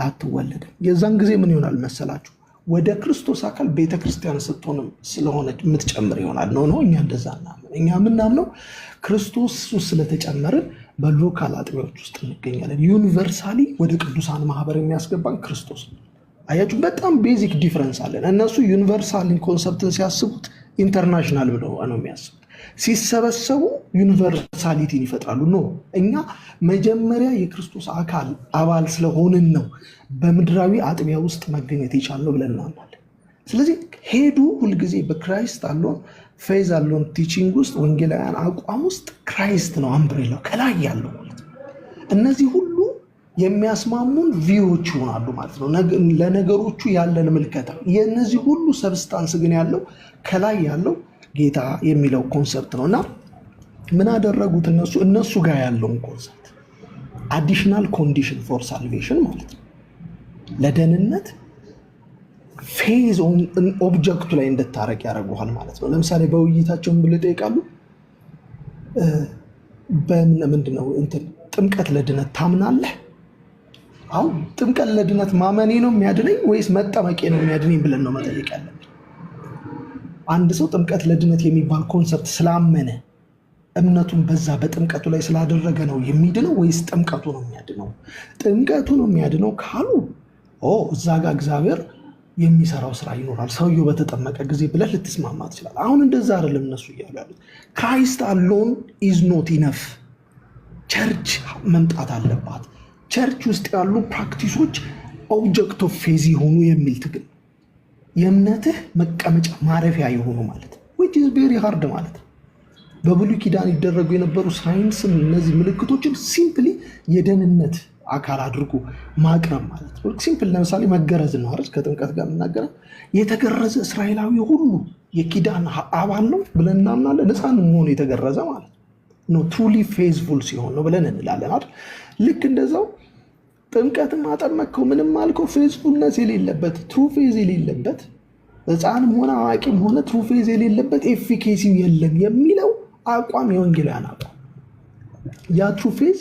አትወለድም። የዛን ጊዜ ምን ይሆናል መሰላችሁ? ወደ ክርስቶስ አካል ቤተክርስቲያን ስትሆንም ስለሆነ የምትጨምር ይሆናል። ነው እኛ እንደዛ እናምን። እኛ የምናምነው ክርስቶስ ስለተጨመርን በሎካል አጥቢያዎች ውስጥ እንገኛለን። ዩኒቨርሳሊ ወደ ቅዱሳን ማህበር የሚያስገባን ክርስቶስ ነው። አያችሁ፣ በጣም ቤዚክ ዲፍረንስ አለን። እነሱ ዩኒቨርሳል ኮንሰፕትን ሲያስቡት ኢንተርናሽናል ብለው ነው የሚያስቡት። ሲሰበሰቡ ዩኒቨርሳሊቲን ይፈጥራሉ። ኖ እኛ መጀመሪያ የክርስቶስ አካል አባል ስለሆንን ነው በምድራዊ አጥቢያ ውስጥ መገኘት የቻልነው ብለን እናምናለን። ስለዚህ ሄዱ ሁልጊዜ በክራይስት አለውን ፌዝ አለውን ቲቺንግ ውስጥ ወንጌላውያን አቋም ውስጥ ክራይስት ነው አምብሬላው ከላይ ያለው ማለት ነው። እነዚህ ሁሉ የሚያስማሙን ቪዎች ይሆናሉ ማለት ነው። ለነገሮቹ ያለን ምልከታ የእነዚህ ሁሉ ሰብስታንስ ግን ያለው ከላይ ያለው ጌታ የሚለው ኮንሰፕት ነው እና ምን አደረጉት እነሱ ጋር ያለውን ኮንሰፕት አዲሽናል ኮንዲሽን ፎር ሳልቬሽን ማለት ነው ለደህንነት ፌዝ ኦብጀክቱ ላይ እንድታረቅ ያደርጉሃል ማለት ነው። ለምሳሌ በውይይታቸውን ብሎ ይጠይቃሉ ምንድነው ጥምቀት ለድነት ታምናለህ? አሁን ጥምቀት ለድነት ማመኔ ነው የሚያድነኝ ወይስ መጠመቄ ነው የሚያድነኝ ብለን ነው መጠየቅ ያለብን። አንድ ሰው ጥምቀት ለድነት የሚባል ኮንሰፕት ስላመነ እምነቱን በዛ በጥምቀቱ ላይ ስላደረገ ነው የሚድነው ወይስ ጥምቀቱ ነው የሚያድነው? ጥምቀቱ ነው የሚያድነው ካሉ እዛ ጋር እግዚአብሔር የሚሰራው ስራ ይኖራል ሰውየው በተጠመቀ ጊዜ ብለህ ልትስማማ ትችላለህ። አሁን እንደዛ አይደለም እነሱ እያሉ ያሉት። ክራይስት አሎን ኢዝ ኖት ኢነፍ። ቸርች መምጣት አለባት። ቸርች ውስጥ ያሉ ፕራክቲሶች ኦብጀክት ኦፍ ፌዝ የሆኑ የሚል ትግል የእምነትህ መቀመጫ ማረፊያ የሆኑ ማለት which is very hard ማለት ነው። በብሉይ ኪዳን ይደረጉ የነበሩ ሳይንስም እነዚህ ምልክቶችን ሲምፕሊ የደህንነት አካል አድርጎ ማቅረብ ማለት ነው። ሲምፕል ለምሳሌ መገረዝ ነው አይደል? ከጥምቀት ጋር የምናገረው የተገረዘ እስራኤላዊ ሁሉ የኪዳን አባል ነው ብለን እናምናለን። ሕፃን መሆኑ የተገረዘ ማለት ነው ትሩሊ ፌዝፉል ሲሆን ነው ብለን እንላለን አይደል? ልክ እንደዛው ጥምቀትም አጠመቅከው ምንም አልከው ፌዝፉልነስ የሌለበት ትሩ ፌዝ የሌለበት ሕፃንም ሆነ አዋቂም ሆነ ትሩ ፌዝ የሌለበት ኤፊኬሲው የለም የሚለው አቋም የወንጌላውያን አቋም ያ ትሩ ፌዝ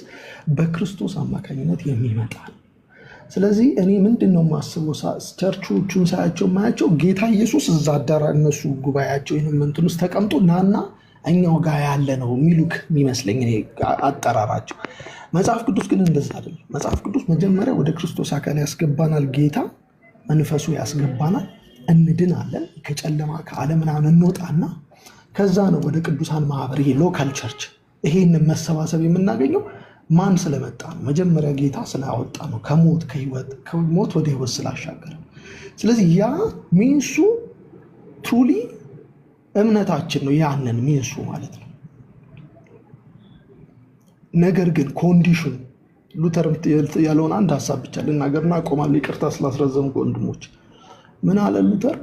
በክርስቶስ አማካኝነት የሚመጣ ነው። ስለዚህ እኔ ምንድነው ማስበው ቸርቾቹን ሳያቸው ማያቸው ጌታ ኢየሱስ እዛ አዳራ እነሱ ጉባኤያቸው እንትን ውስጥ ተቀምጦ ናና እኛው ጋር ያለ ነው የሚሉክ የሚመስለኝ እኔ አጠራራቸው። መጽሐፍ ቅዱስ ግን እንደዛ አይደለም። መጽሐፍ ቅዱስ መጀመሪያ ወደ ክርስቶስ አካል ያስገባናል። ጌታ መንፈሱ ያስገባናል፣ እንድናለን፣ ከጨለማ ከዓለም ምናምን እንወጣና ከዛ ነው ወደ ቅዱሳን ማህበር ይሄ ሎካል ቸርች ይሄን መሰባሰብ የምናገኘው ማን ስለመጣ ነው? መጀመሪያ ጌታ ስላወጣ ነው፣ ከሞት ወደ ህይወት ስላሻገረ። ስለዚህ ያ ሚንሱ ትሩሊ እምነታችን ነው፣ ያንን ሚንሱ ማለት ነው። ነገር ግን ኮንዲሽን ሉተር ያለውን አንድ ሀሳብ ብቻ ልናገርና አቆማለሁ። ይቅርታ ስላስረዘምኩ ወንድሞች። ምን አለ ሉተር?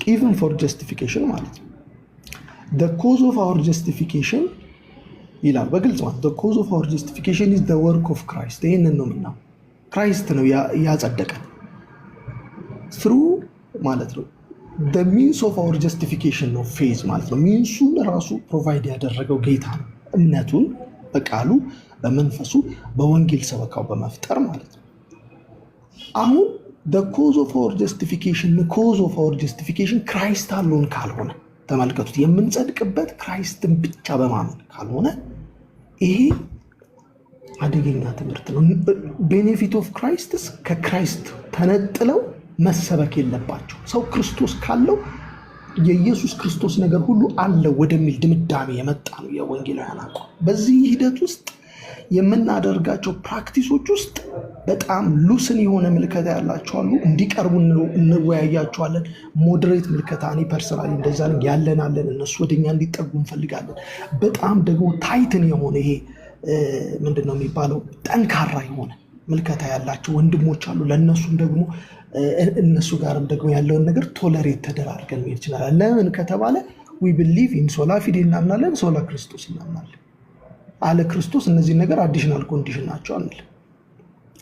ኢቨን ፎር ጀስቲፊኬሽን ማለት ነው the cause of our justification ይላል በግልጽ ማለት the cause of our justification is the work of Christ። ይሄንን ነው ምናው ክራይስት ነው ያጸደቀን through ማለት ነው the means of our justification ነው faith ማለት ነው። ሚንሱን ራሱ ፕሮቫይድ ያደረገው ጌታ ነው፣ እምነቱን በቃሉ በመንፈሱ በወንጌል ሰበካው በመፍጠር ማለት ነው። አሁን the cause of our justification ክራይስት አሎን ካልሆነ ተመልከቱት፣ የምንጸድቅበት ክራይስትን ብቻ በማመን ካልሆነ ይሄ አደገኛ ትምህርት ነው። ቤኔፊት ኦፍ ክራይስትስ ከክራይስት ተነጥለው መሰበክ የለባቸው። ሰው ክርስቶስ ካለው የኢየሱስ ክርስቶስ ነገር ሁሉ አለው ወደሚል ድምዳሜ የመጣ ነው የወንጌላውያን አቋም። በዚህ ሂደት ውስጥ የምናደርጋቸው ፕራክቲሶች ውስጥ በጣም ሉስን የሆነ ምልከታ ያላቸው አሉ። እንዲቀርቡ እንወያያቸዋለን። ሞዴሬት ምልከታ እኔ ፐርሰናሊ እንደዛ ያለናለን፣ እነሱ ወደኛ እንዲጠጉ እንፈልጋለን። በጣም ደግሞ ታይትን የሆነ ይሄ ምንድነው የሚባለው ጠንካራ የሆነ ምልከታ ያላቸው ወንድሞች አሉ። ለእነሱም ደግሞ እነሱ ጋርም ደግሞ ያለውን ነገር ቶለሬት ተደራርገን መሄድ ይችላል። ለምን ከተባለ ዊ ቢሊቭ ኢን ሶላ ፊዴ እናምናለን፣ ሶላ ክርስቶስ እናምናለን። አለ ክርስቶስ እነዚህ ነገር አዲሽናል ኮንዲሽን ናቸው አንል።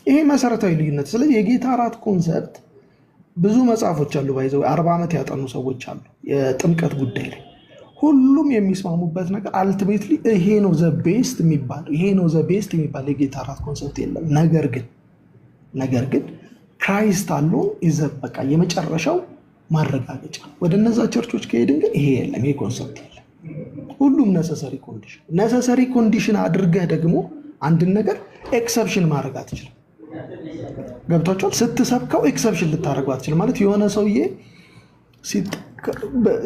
ይሄ መሰረታዊ ልዩነት። ስለዚህ የጌታ እራት ኮንሰፕት ብዙ መጽሐፎች አሉ፣ ባይዘው 40 ዓመት ያጠኑ ሰዎች አሉ የጥምቀት ጉዳይ ላይ። ሁሉም የሚስማሙበት ነገር አልቲሜትሊ ይሄ ነው ዘ ቤስት የሚባል የጌታ እራት ኮንሰፕት የለም። ነገር ግን ክራይስት አሎን ኢዝ በቃ የመጨረሻው ማረጋገጫ። ወደ እነዛ ቸርቾች ከሄድን ግን ይሄ የለም፣ ይሄ ኮንሰፕት የለም። ሁሉም ነሰሰሪ ኮንዲሽን አድርገህ ደግሞ አንድን ነገር ኤክሰፕሽን ማድረግ አትችልም። ገብቷቸዋል። ስትሰብከው ኤክሰፕሽን ልታደርገው አትችልም። ማለት የሆነ ሰውዬ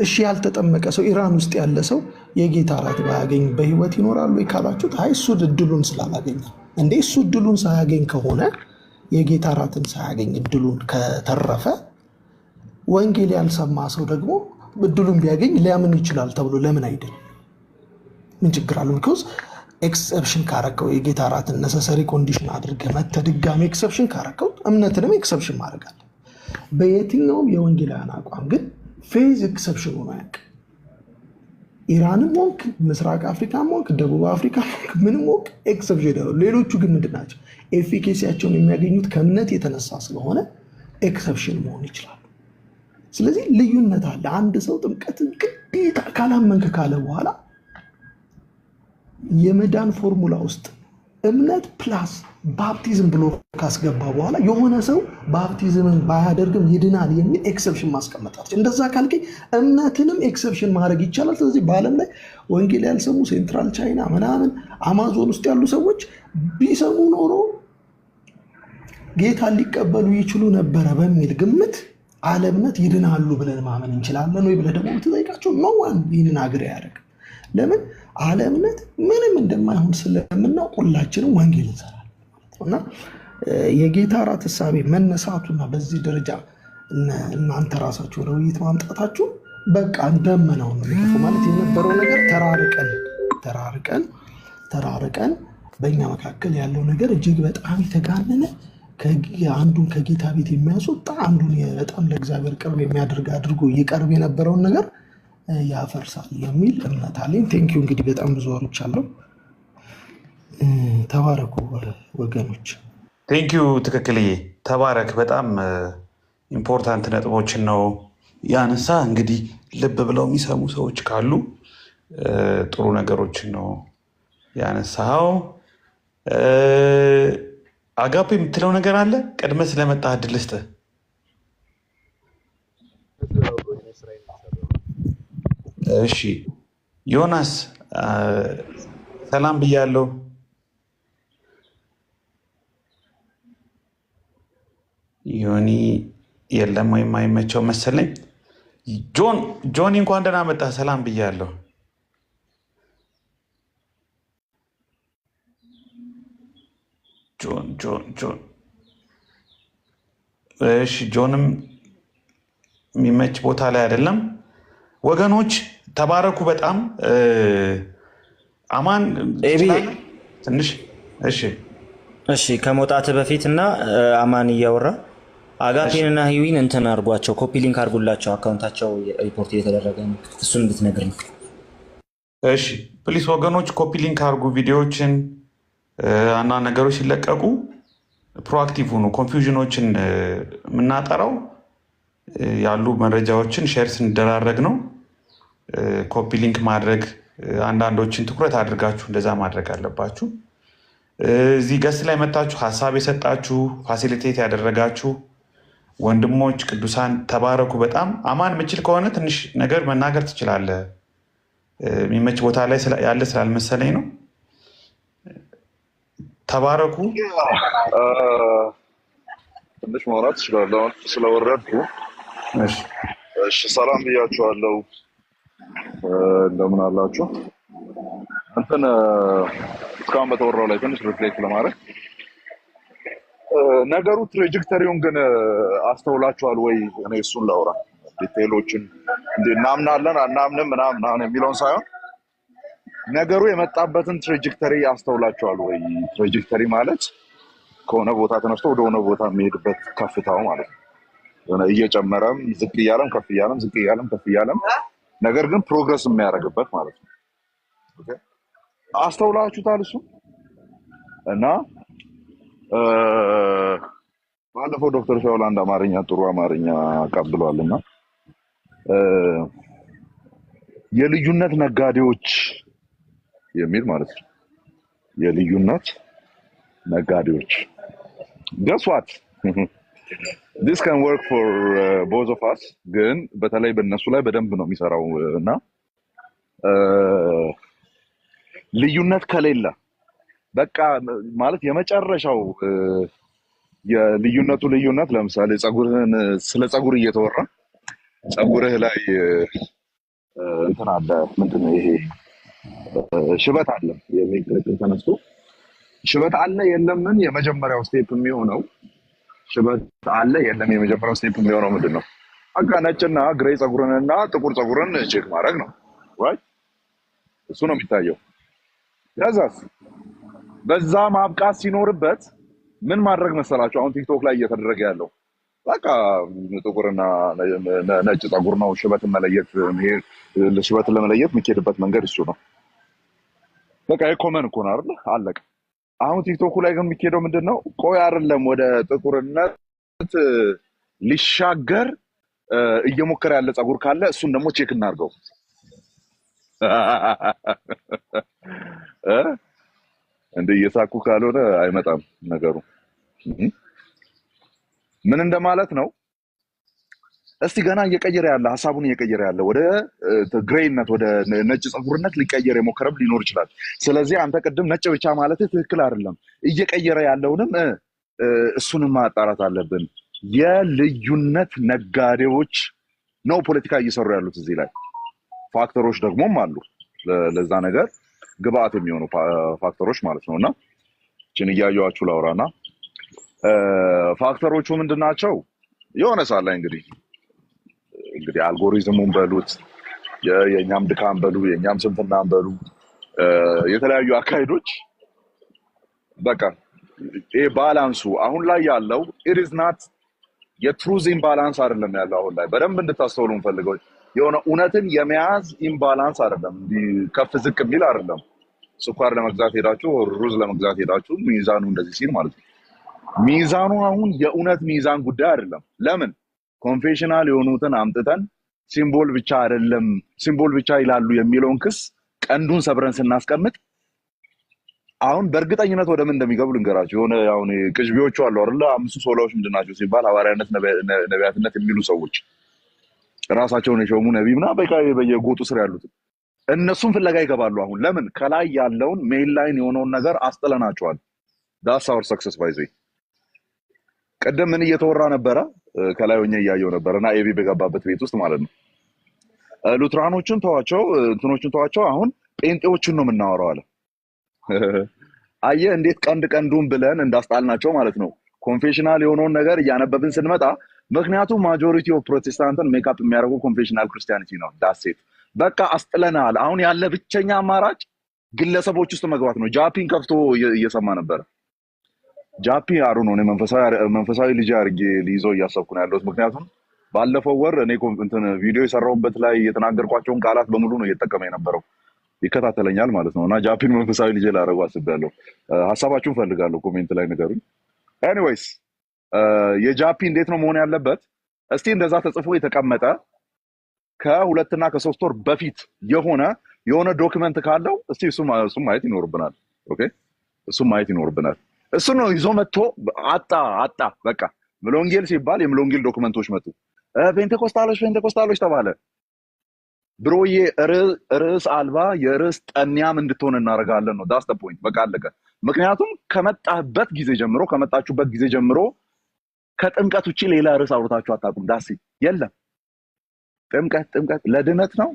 እሺ ያልተጠመቀ ሰው ኢራን ውስጥ ያለ ሰው የጌታ እራት ባያገኝ በህይወት ይኖራሉ ካላችሁት፣ አይ እሱ እድሉን ስላላገኘ እንዴ፣ እሱ እድሉን ሳያገኝ ከሆነ የጌታ እራትን ሳያገኝ እድሉን ከተረፈ ወንጌል ያልሰማ ሰው ደግሞ እድሉን ቢያገኝ ሊያምን ይችላል ተብሎ ለምን አይደል? ምን ችግር አለው? ቢኮዝ ኤክሰፕሽን ካረከው የጌታ እራትን ነሰሰሪ ኮንዲሽን አድርገህ መተህ ድጋሚ ኤክሰፕሽን ካረከው እምነትንም ኤክሰፕሽን ማድረግ አለ። በየትኛውም የወንጌላውያን አቋም ግን ፌዝ ኤክሰፕሽን ሆኖ አያውቅም። ኢራንም ሆንክ ምስራቅ አፍሪካም ሆንክ ደቡብ አፍሪካ ሆንክ ምንም ሆንክ ኤክሰፕሽን ነው። ሌሎቹ ግን ምንድን ናቸው? ኤፊኬሲያቸውን የሚያገኙት ከእምነት የተነሳ ስለሆነ ኤክሰፕሽን መሆን ይችላሉ። ስለዚህ ልዩነት አለ። አንድ ሰው ጥምቀትን ግዴታ ካላመንክ ካለ በኋላ የመዳን ፎርሙላ ውስጥ እምነት ፕላስ ባፕቲዝም ብሎ ካስገባ በኋላ የሆነ ሰው ባፕቲዝምን ባያደርግም ይድናል የሚል ኤክሰፕሽን ማስቀመጣች። እንደዛ ካልከኝ እምነትንም ኤክሰፕሽን ማድረግ ይቻላል። ስለዚህ በዓለም ላይ ወንጌል ያልሰሙ ሴንትራል ቻይና ምናምን አማዞን ውስጥ ያሉ ሰዎች ቢሰሙ ኖሮ ጌታን ሊቀበሉ ይችሉ ነበረ በሚል ግምት አለ እምነት ይድናሉ ብለን ማመን እንችላለን ወይ ብለህ ደግሞ ብትጠይቃቸው ኖዋን ይህንን አግሬ ያደርግ። ለምን አለ እምነት ምንም እንደማይሆን ስለምናውቅ ሁላችንም ወንጌል እንሰራለን እና የጌታ እራት እሳቤ መነሳቱና በዚህ ደረጃ እናንተ ራሳችሁ ወደ ውይይት ማምጣታችሁ በቃ እንደመነው ነው ማለት የነበረው ነገር ተራርቀን በእኛ መካከል ያለው ነገር እጅግ በጣም የተጋነነ አንዱን ከጌታ ቤት የሚያስወጣ አንዱን በጣም ለእግዚአብሔር ቅርብ የሚያደርግ አድርጎ እየቀርብ የነበረውን ነገር ያፈርሳል የሚል እምነት አለኝ። ቴንኪዩ። እንግዲህ በጣም ብዙ አውርቻለሁ። ተባረኩ ወገኖች። ቴንኪዩ። ትክክልዬ፣ ተባረክ። በጣም ኢምፖርታንት ነጥቦችን ነው ያነሳ። እንግዲህ ልብ ብለው የሚሰሙ ሰዎች ካሉ ጥሩ ነገሮችን ነው ያነሳው። አጋፔ የምትለው ነገር አለ? ቅድመ ስለመጣ እድል ልስጥህ። እሺ ዮናስ ሰላም ብያለሁ። ዮኒ የለም ወይም አይመቸው መሰለኝ። ጆኒ እንኳን ደህና መጣ። ሰላም ብያለሁ። ጆን እሺ፣ ጆንም የሚመች ቦታ ላይ አይደለም። ወገኖች ተባረኩ በጣም አማን ትንሽ እሺ ከመውጣት በፊት እና አማን እያወራ አጋፔንና ህዊን እንትን አድርጓቸው፣ ኮፒ ሊንክ አድርጉላቸው። አካውንታቸው ሪፖርት እየተደረገ ነው። እሱን እንድትነግር ነው። እሺ ፕሊስ ወገኖች ኮፒ ሊንክ አድርጉ። ቪዲዮዎችን አንዳንድ ነገሮች ሲለቀቁ ፕሮአክቲቭ ሆኑ። ኮንፊውዥኖችን የምናጠራው ያሉ መረጃዎችን ሼር ስንደራረግ ነው። ኮፒ ሊንክ ማድረግ አንዳንዶችን ትኩረት አድርጋችሁ እንደዛ ማድረግ አለባችሁ። እዚህ ገስ ላይ መታችሁ ሀሳብ የሰጣችሁ ፋሲሊቴት ያደረጋችሁ ወንድሞች ቅዱሳን ተባረኩ በጣም። አማን ምችል ከሆነ ትንሽ ነገር መናገር ትችላለህ። የሚመች ቦታ ላይ ያለ ስላልመሰለኝ ነው። ተባረኩ። ትንሽ ማውራት እችላለሁ ስለወረድኩ። እሺ ሰላም ብያችኋለሁ። እንደምን አላችሁ? እንትን እስካሁን በተወራው ላይ ትንሽ ሪፍሌክት ለማድረግ ነገሩ ትራጀክተሪውን ግን አስተውላችኋል ወይ? እኔ እሱን ላውራ ዲቴይሎችን እናምናለን አናምንም ምናምን የሚለውን ሳይሆን ነገሩ የመጣበትን ትራጀክተሪ አስተውላችኋል ወይ? ትራጀክተሪ ማለት ከሆነ ቦታ ተነስቶ ወደ ሆነ ቦታ የሚሄድበት ከፍታው ማለት ነው። እየጨመረም ዝቅ እያለም ከፍ እያለም ዝቅ እያለም ከፍ እያለም ነገር ግን ፕሮግረስ የሚያደርግበት ማለት ነው። አስተውላችሁታል? እሱ እና ባለፈው ዶክተር ሻውል አንድ አማርኛ ጥሩ አማርኛ ቀብሏልና የልዩነት ነጋዴዎች የሚል ማለት ነው። የልዩነት ነጋዴዎች guess what this can work for both of us ግን በተለይ በእነሱ ላይ በደንብ ነው የሚሰራው እና ልዩነት ከሌለ በቃ ማለት የመጨረሻው የልዩነቱ ልዩነት ለምሳሌ ጸጉርህን ስለ ጸጉር እየተወራ ጸጉርህ ላይ እንትን አለ ምንድነው ይሄ ሽበት አለ የሚል ተነስቶ ሽበት አለ የለምን የመጀመሪያው ስቴፕ የሚሆነው ሽበት አለ የለም የመጀመሪያው ስቴፕ የሚሆነው ምንድነው? በቃ ነጭና ግሬ ጸጉርንና ጥቁር ጸጉርን ቼክ ማድረግ ነው right? እሱ ነው የሚታየው። ያዛስ በዛ ማብቃት ሲኖርበት ምን ማድረግ መሰላችሁ? አሁን ቲክቶክ ላይ እየተደረገ ያለው በቃ ጥቁርና ነጭ ፀጉር ነው። ሽበትን መለየት ሽበትን ለመለየት የሚኬድበት መንገድ እሱ ነው። በቃ የኮመን እኮ ነው አይደል? አለቀ። አሁን ቲክቶኩ ላይ ግን የሚኬደው ምንድን ነው? ቆይ አይደለም ወደ ጥቁርነት ሊሻገር እየሞከረ ያለ ፀጉር ካለ እሱን ደግሞ ቼክ እናድርገው። እንደ እየሳኩ ካልሆነ አይመጣም ነገሩ። ምን እንደማለት ነው? እስቲ ገና እየቀየረ ያለ ሀሳቡን እየቀየረ ያለ ወደ ግሬይነት ወደ ነጭ ፀጉርነት ሊቀየር የሞከረም ሊኖር ይችላል። ስለዚህ አንተ ቅድም ነጭ ብቻ ማለት ትክክል አይደለም። እየቀየረ ያለውንም እሱንም ማጣራት አለብን። የልዩነት ነጋዴዎች ነው ፖለቲካ እየሰሩ ያሉት እዚህ ላይ። ፋክተሮች ደግሞም አሉ ለዛ ነገር ግብአት የሚሆኑ ፋክተሮች ማለት ነው። እና እችን እያየኋችሁ ላውራና ፋክተሮቹ ምንድን ናቸው? የሆነ ሰዓት ላይ እንግዲህ አልጎሪዝሙን በሉት የእኛም ድካም በሉ የእኛም ስንፍናን በሉ የተለያዩ አካሄዶች በቃ ይሄ ባላንሱ አሁን ላይ ያለው ኢት ኢዝ ናት የትሩዝ ኢምባላንስ አይደለም ያለው። አሁን ላይ በደንብ እንድታስተውሉ እንፈልገው የሆነ እውነትን የመያዝ ኢምባላንስ አይደለም፣ ከፍ ዝቅ የሚል አይደለም። ስኳር ለመግዛት ሄዳችሁ ሩዝ ለመግዛት ሄዳችሁ ሚዛኑ እንደዚህ ሲል ማለት ነው። ሚዛኑ አሁን የእውነት ሚዛን ጉዳይ አይደለም። ለምን ኮንፌሽናል የሆኑትን አምጥተን ሲምቦል ብቻ አይደለም ሲምቦል ብቻ ይላሉ የሚለውን ክስ ቀንዱን ሰብረን ስናስቀምጥ አሁን በእርግጠኝነት ወደ ምን እንደሚገቡ ልንገራችሁ። የሆነ አሁን ቅዥቢዎቹ አሉ አይደል? 5 ሶላዎች ምንድን ናቸው ሲባል ሐዋርያነት፣ ነቢያትነት የሚሉ ሰዎች ራሳቸውን የሾሙ ነቢይ ምናምን በቃ በየጎጡ ስር ያሉት እነሱን ፍለጋ ይገባሉ። አሁን ለምን ከላይ ያለውን ሜን ላይን የሆነውን ነገር አስጥለናቸዋል። ዳስ አወር ሰክሰስ ባይዘ ቀደም ምን እየተወራ ነበረ? ከላይ ሆኜ እያየው ነበርና ኤቢ በገባበት ቤት ውስጥ ማለት ነው። ሉትራኖችን ተዋቸው፣ እንትኖችን ተዋቸው፣ አሁን ጴንጤዎችን ነው የምናወራው አለ። አየህ እንዴት ቀንዱን ብለን እንዳስጣልናቸው ማለት ነው። ኮንፌሽናል የሆነውን ነገር እያነበብን ስንመጣ ምክንያቱም ማጆሪቲ ኦፍ ፕሮቴስታንትን ሜካፕ የሚያደርገው ኮንፌሽናል ክርስቲያኒቲ ነው። ዳሴት በቃ አስጥለናል። አሁን ያለ ብቸኛ አማራጭ ግለሰቦች ውስጥ መግባት ነው። ጃፒን ከፍቶ እየሰማ ነበረ። ጃፒ አሩ ነው መንፈሳዊ ልጅ አድርጌ ሊይዘው እያሰብኩ ነው ያለሁት። ምክንያቱም ባለፈው ወር እኔ ቪዲዮ የሰራሁበት ላይ የተናገርኳቸውን ቃላት በሙሉ ነው እየተጠቀመ የነበረው። ይከታተለኛል ማለት ነው። እና ጃፒን መንፈሳዊ ልጅ ላደረጉ አስቤያለሁ። ሀሳባችሁን ፈልጋለሁ፣ ኮሜንት ላይ ንገሩኝ። ኤኒዌይስ የጃፒ እንዴት ነው መሆን ያለበት? እስቲ እንደዛ ተጽፎ የተቀመጠ ከ2 እና ከ3 ወር በፊት የሆነ ዶክመንት ካለው እስቲ እሱ ማየት ይኖርብናል። ኦኬ እሱ ማየት ይኖርብናል። እሱ ነው ይዞ መጥቶ አጣ በቃ ሙሉ ወንጌል ሲባል የሙሉ ወንጌል ዶክመንቶች መጡ። ፔንቴኮስታሎች ተባለ። ብሮዬ ርዕስ አልባ የርዕስ ጠንያም እንድትሆን እናደርጋለን ነው። ዳስ ፖይንት በቃ አለቀ። ምክንያቱም ከመጣችሁበት ጊዜ ጀምሮ ከጥምቀት ውጭ ሌላ ርዕስ አውርታችሁ አታውቁም። ዳስ የለም። ጥምቀት ለድነት ነው።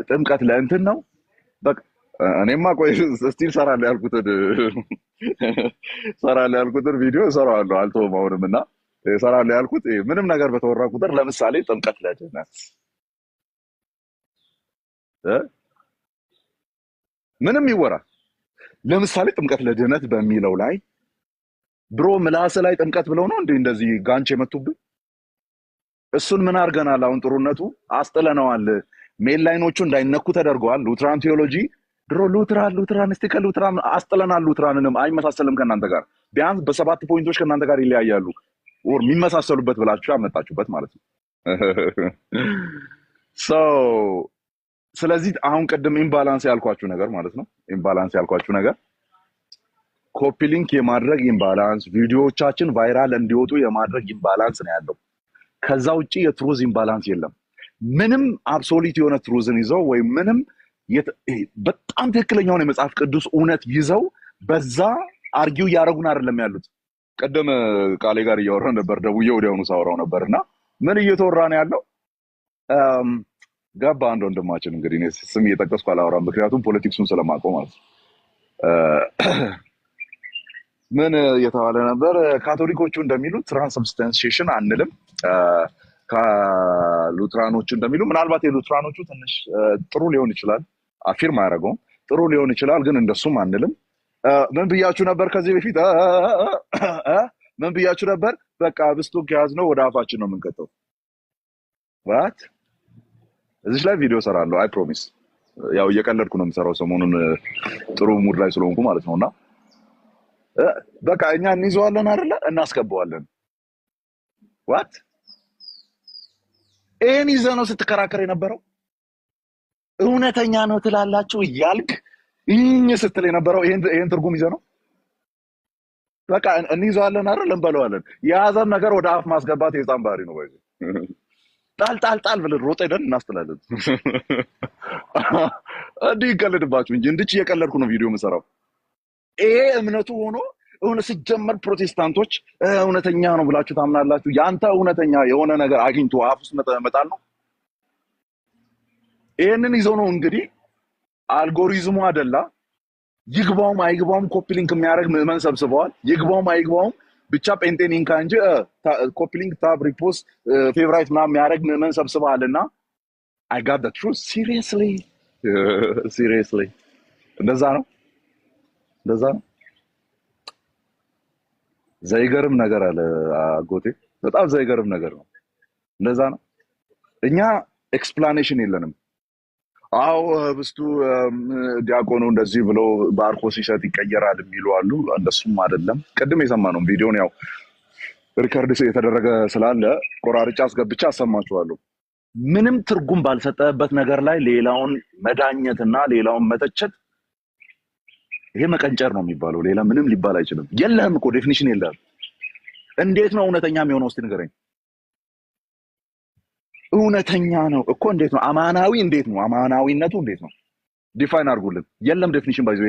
ጥምቀት ለእንትን ነው። በቃ እኔማ ቆይ ስቲል ሰራለሁ ያልኩትን ቪዲዮ እሰራዋለሁ አልተውም አሁንም። እና እሰራለሁ ያልኩት ምንም ነገር በተወራ ቁጥር ለምሳሌ ጥምቀት ለድነት ምንም ይወራ ለምሳሌ ጥምቀት ለድነት በሚለው ላይ ብሮ ምላስ ላይ ጥምቀት ብለው ነው እንደዚህ ጋንች የመቱብን። እሱን ምን አድርገናል? አሁን ጥሩነቱ አስጥለነዋል። ሜል ላይኖቹ እንዳይነኩ ተደርገዋል። ሉትራን ቴዎሎጂ ድሮ ሉትራን እስቲ ከሉትራን አስጥለናል። ሉትራንንም አይመሳሰልም ከእናንተ ጋር ቢያንስ በ7 ፖይንቶች ከእናንተ ጋር ይለያያሉ። ወር የሚመሳሰሉበት ብላችሁ ያመጣችሁበት ማለት ነው። ስለዚህ አሁን ቅድም ኢምባላንስ ያልኳችሁ ነገር ማለት ነው። ኢምባላንስ ያልኳችሁ ነገር ኮፒ ሊንክ የማድረግ ኢምባላንስ፣ ቪዲዮዎቻችን ቫይራል እንዲወጡ የማድረግ ኢምባላንስ ነው ያለው። ከዛ ውጪ የትሩዝ ኢምባላንስ የለም። ምንም አብሶሉት የሆነ ትሩዝን ይዘው ወይም ምንም በጣም ትክክለኛውን የመጽሐፍ ቅዱስ እውነት ይዘው በዛ አርጊው እያደረጉን አይደለም ያሉት። ቀደም ቃሌ ጋር እያወራን ነበር፣ ደውዬ ወዲያውኑ ሳወራው ነበር እና ምን እየተወራ ነው ያለው? ገባ አንድ ወንድማችን እንግዲህ እኔ ስም እየጠቀስኩ አላወራም፣ ምክንያቱም ፖለቲክሱን ስለማውቀው ማለት ነው። ምን እየተባለ ነበር? ካቶሊኮቹ እንደሚሉት ትራንስብስታንሺዬሽን አንልም። ከሉትራኖቹ እንደሚሉ ምናልባት የሉትራኖቹ ትንሽ ጥሩ ሊሆን ይችላል፣ አፊርም አያደርገውም፣ ጥሩ ሊሆን ይችላል፣ ግን እንደሱም አንልም። ምን ብያችሁ ነበር ከዚህ በፊት? ምን ብያችሁ ነበር? በቃ ህብስቱን ከያዝነው ወደ አፋችን ነው የምንከተው። ዋት እዚህ ላይ ቪዲዮ ሰራለሁ። አይ ፕሮሚስ። ያው እየቀለድኩ ነው የምሰራው ሰሞኑን ጥሩ ሙድ ላይ ስለሆንኩ ማለት ነውና በቃ እኛ እንይዘዋለን አይደለ? እናስገባዋለን። ዋት ይሄን ይዘህ ነው ስትከራከር የነበረው? እውነተኛ ነው ትላላችሁ እያልክ ስትል የነበረው ይሄን ትርጉም ይዘህ ነው? በቃ እንይዘዋለን አይደል? እንበለዋለን። የያዘን ነገር ወደ አፍ ማስገባት የህፃን ባህሪ ነው። ባይዘ ጣል ብለን ሮጥ ሄደን እናስጥላለን። እንዲህ ይቀልድባችሁ እንጂ እንድች እየቀለድኩ ነው ቪዲዮ የምሰራው። ይሄ እምነቱ ሆኖ ሲጀመር ፕሮቴስታንቶች እውነተኛ ነው ብላችሁ ታምናላችሁ። ያንተ እውነተኛ የሆነ ነገር አግኝቶ አፍ ውስጥ መጣል ነው። ይሄንን ይዞ ነው እንግዲህ አልጎሪዝሙ አይደላ ይግባውም አይግባውም ኮፒ ሊንክ የሚያደርግ ምዕመን ሰብስበዋል። ይግባውም አይግባውም ብቻ ጴንጤን ኢንካ እንጂ ኮፒ ሊንክ ታብ ሪፖስት ፌቨራይት ምናምን የሚያደርግ ምዕመን ሰብስበዋልና አይ ጋት ዘ ትሩዝ ሲሪየስሊ እንደዛ ነው። ዘይገርም ነገር አለ አጎቴ፣ በጣም ዘይገርም ነገር ነው። እንደዛ ነው። እኛ ኤክስፕላኔሽን የለንም። አዎ ህብስቱ ዲያቆኑ እንደዚህ ብሎ ባርኮ ሲሰጥ ይቀየራል የሚሉ አሉ። እንደሱም አይደለም። ቅድም የሰማነው ቪዲዮን ያው ሪከርድ የተደረገ ስላለ ቆራርጫ አስገብቻ አሰማችኋለሁ። ምንም ትርጉም ባልሰጠበት ነገር ላይ ሌላውን መዳኘትና ሌላውን መተቸት ይሄ መቀንጨር ነው የሚባለው። ሌላ ምንም ሊባል አይችልም። የለህም እኮ ዴፊኒሽን የለህም። እንዴት ነው እውነተኛ የሚሆነው? እስቲ ንገረኝ። እውነተኛ ነው እኮ እንዴት ነው? አማናዊ እንዴት ነው? አማናዊነቱ እንዴት ነው? ዲፋይን አድርጉልን። የለም ዴፊኒሽን ባይዞ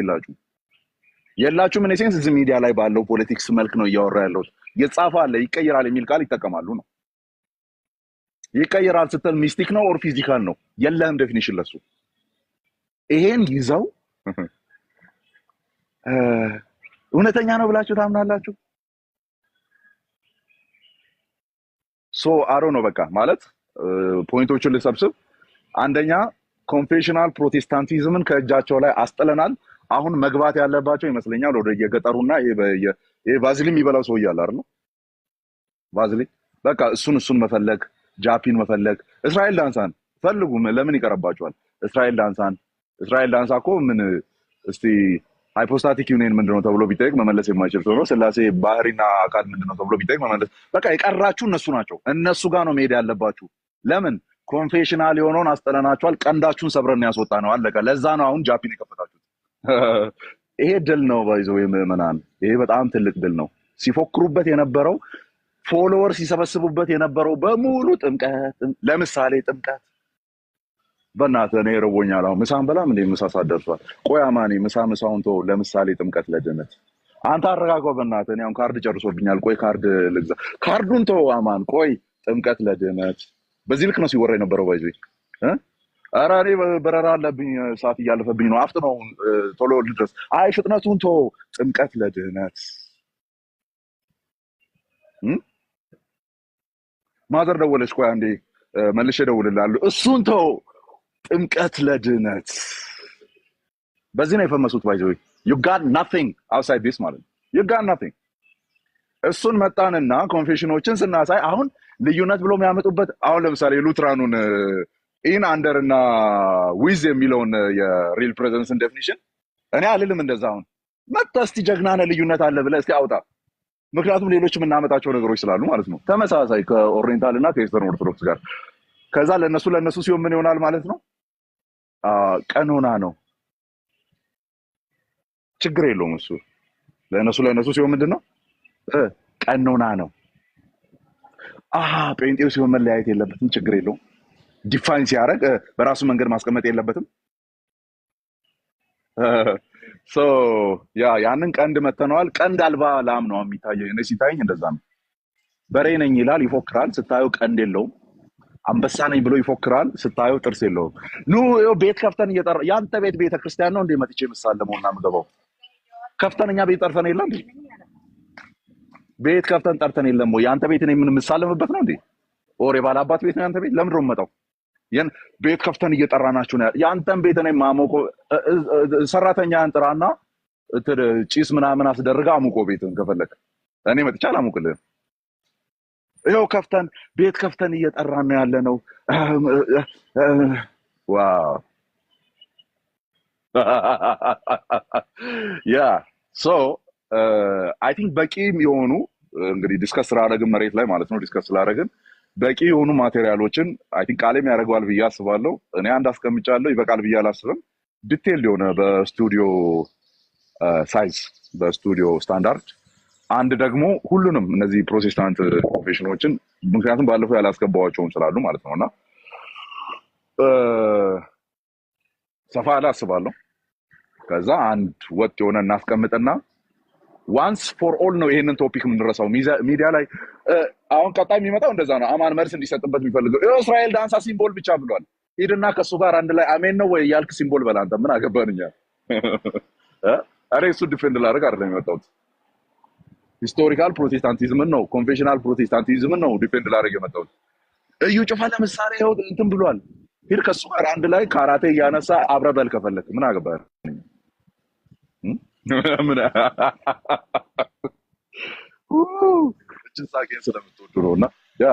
የላችሁም። እኔ ሴንስ እዚህ ሚዲያ ላይ ባለው ፖለቲክስ መልክ ነው እያወራ ያለው። የጻፈ አለ ይቀየራል የሚል ቃል ይጠቀማሉ ነው። ይቀየራል ስትል ሚስቲክ ነው ኦር ፊዚካል ነው? የለህም ዴፊኒሽን ለሱ። ይሄን ይዘው እውነተኛ ነው ብላችሁ ታምናላችሁ? ሶ አሮ ነው በቃ ማለት ፖይንቶቹን ልሰብስብ። አንደኛ ኮንፌሽናል ፕሮቴስታንቲዝምን ከእጃቸው ላይ አስጥለናል። አሁን መግባት ያለባቸው ይመስለኛል ወደ የገጠሩና ይሄ ቫዝሊን የሚበላው ሰው እያለ አይደል? ቫዝሊን በቃ እሱን መፈለግ፣ ጃፒን መፈለግ። እስራኤል ዳንሳን ፈልጉ። ለምን ይቀርባቸዋል? እስራኤል ዳንሳ እኮ ምን እስቲ ሃይፖስታቲክ ዩኒየን ምንድነው ተብሎ ቢጠይቅ መመለስ የማይችል ሰው ነው። ስላሴ ባህሪና አካል ምንድነው ተብሎ ቢጠይቅ መመለስ። በቃ የቀራችሁ እነሱ ናቸው። እነሱ ጋር ነው መሄድ ያለባችሁ። ለምን ኮንፌሽናል የሆነውን አስጠለናችኋል። ቀንዳችሁን ሰብረን ያስወጣ ነው። አለቀ። ለዛ ነው አሁን ጃፒን የከፈታችሁት። ይሄ ድል ነው ባይዘው የምዕመናን፣ ይሄ በጣም ትልቅ ድል ነው። ሲፎክሩበት የነበረው ፎሎወር ሲሰበስቡበት የነበረው በሙሉ ጥምቀት፣ ለምሳሌ ጥምቀት በእናትህ እኔ ረቦኛል። አሁን ምሳን በላም እንደ ምሳ ሰዓት ደርሷል። ቆይ አማኔ ምሳውን ተው። ለምሳሌ ጥምቀት ለድነት አንተ አረጋጋው በእናትህ። እኔ አሁን ካርድ ጨርሶብኛል። ቆይ ካርድ ልግዛ። ካርዱን ተው አማን። ቆይ ጥምቀት ለድነት በዚህ ልክ ነው ሲወራ የነበረው ባይዞ ኧረ እኔ በረራ አለብኝ፣ ሰዓት እያለፈብኝ ነው። አፍጥነው ቶሎ ልድረስ። አይ ፍጥነቱን ተው። ጥምቀት ለድነት ማዘር ደወለች። ቆይ አንዴ መልሼ እደውልልሃለሁ። እሱን ተው። ጥምቀት ለድነት በዚህ ነው የፈመሱት። ባይዘ you got nothing outside this ማለት you got nothing። እሱን መጣንና ኮንፌሽኖችን ስናሳይ አሁን ልዩነት ብሎ የሚያመጡበት አሁን ለምሳሌ ሉትራኑን ኢን አንደር እና ዊዝ የሚለውን የሪል ፕሬዘንስን ዴፊኒሽን እኔ አልልም እንደዛ። አሁን መጣ እስቲ ጀግናነ ልዩነት አለ ብለህ እስቲ አውጣ። ምክንያቱም ሌሎች የምናመጣቸው ነገሮች ስላሉ ማለት ነው ተመሳሳይ ከኦሪየንታል እና ከኢስተርን ኦርቶዶክስ ጋር። ከዛ ለነሱ ሲሆን ምን ይሆናል ማለት ነው? ቀኖና ነው። ችግር የለውም እሱ ለነሱ ሲሆን ምንድን ነው? ቀኖና ነው። ጴንጤው ሲሆን መለያየት የለበትም። ችግር የለውም። ዲፋይን ሲያደርግ በራሱ መንገድ ማስቀመጥ የለበትም። ያንን ቀንድ መተነዋል። ቀንድ አልባ ላም ነው የሚታየው። እኔ ሲታየኝ እንደዛ ነው። በሬ ነኝ ይላል፣ ይፎክራል። ስታየው ቀንድ የለውም። አንበሳ ነኝ ብሎ ይፎክራል። ስታየው ጥርስ የለውም። ቤት ከፍተን እየጠራ ያንተ ቤት ቤተክርስቲያን ነው እንዴ? መጥቼ የምሳለመውና የምገባው ከፍተን እኛ ቤት ጠርተን የለ እንዴ? ቤት ከፍተን ጠርተን የለም ወይ? ያንተ ቤት ነው የምንሳለምበት ነው እንዴ? ኦር የባላባት ቤት ነው ያንተ ቤት? ለምንድን ነው የምመጣው? ቤት ከፍተን እየጠራናችሁ ነው። ያንተን ቤት ነው ማሞቆ። ሰራተኛ አንጥራና ጭስ ምናምን አስደርጋ አሙቆ ቤትን ከፈለክ እኔ መጥቻ አላሙቅልህም። ይኸው ከፍተን ቤት ከፍተን እየጠራን ነው ያለ ነው። ዋው ያ ሶ አይ ቲንክ በቂ የሆኑ እንግዲህ ዲስከስ ስላደረግን መሬት ላይ ማለት ነው ዲስከስ ስላደረግን በቂ የሆኑ ማቴሪያሎችን አይ ቲንክ ቃሌም ያደርገዋል ብዬ አስባለሁ። እኔ አንድ አስቀምጫለሁ፣ ይበቃል ብዬ አላስብም። ዲቴል የሆነ በስቱዲዮ ሳይዝ በስቱዲዮ ስታንዳርድ አንድ ደግሞ ሁሉንም እነዚህ ፕሮቴስታንት ኮንፌሽኖችን ምክንያቱም ባለፈው ያላስገባዋቸውም ስላሉ ማለት ነው እና ሰፋ ያለ አስባለሁ። ከዛ አንድ ወጥ የሆነ እናስቀምጥና ዋንስ ፎር ኦል ነው ይሄንን ቶፒክ የምንረሳው ሚዲያ ላይ። አሁን ቀጣይ የሚመጣው እንደዛ ነው። አማን መልስ እንዲሰጥበት የሚፈልገው እስራኤል ዳንሳ ሲምቦል ብቻ ብሏል። ሂድና ከሱ ጋር አንድ ላይ አሜን ነው ወይ ያልክ ሲምቦል በላ። አንተ ምን አገባንኛ? አሬ እሱ ዲፌንድ ላደርግ አይደለም የመጣሁት። ሂስቶሪካል ፕሮቴስታንቲዝምን ነው ኮንቬንሽናል ፕሮቴስታንቲዝምን ነው ዲፌንድ ላደርግ የመጣሁት። እዩ ጭፋ ለምሳሌ ይኸው እንትን ብሏል። ሂድ ከሱ ጋር አንድ ላይ ካራቴ እያነሳ አብረህ በል ከፈለክ። ምን አገባህ? ምን እችን ሳቄን ስለምትወዱ ነው እና ያ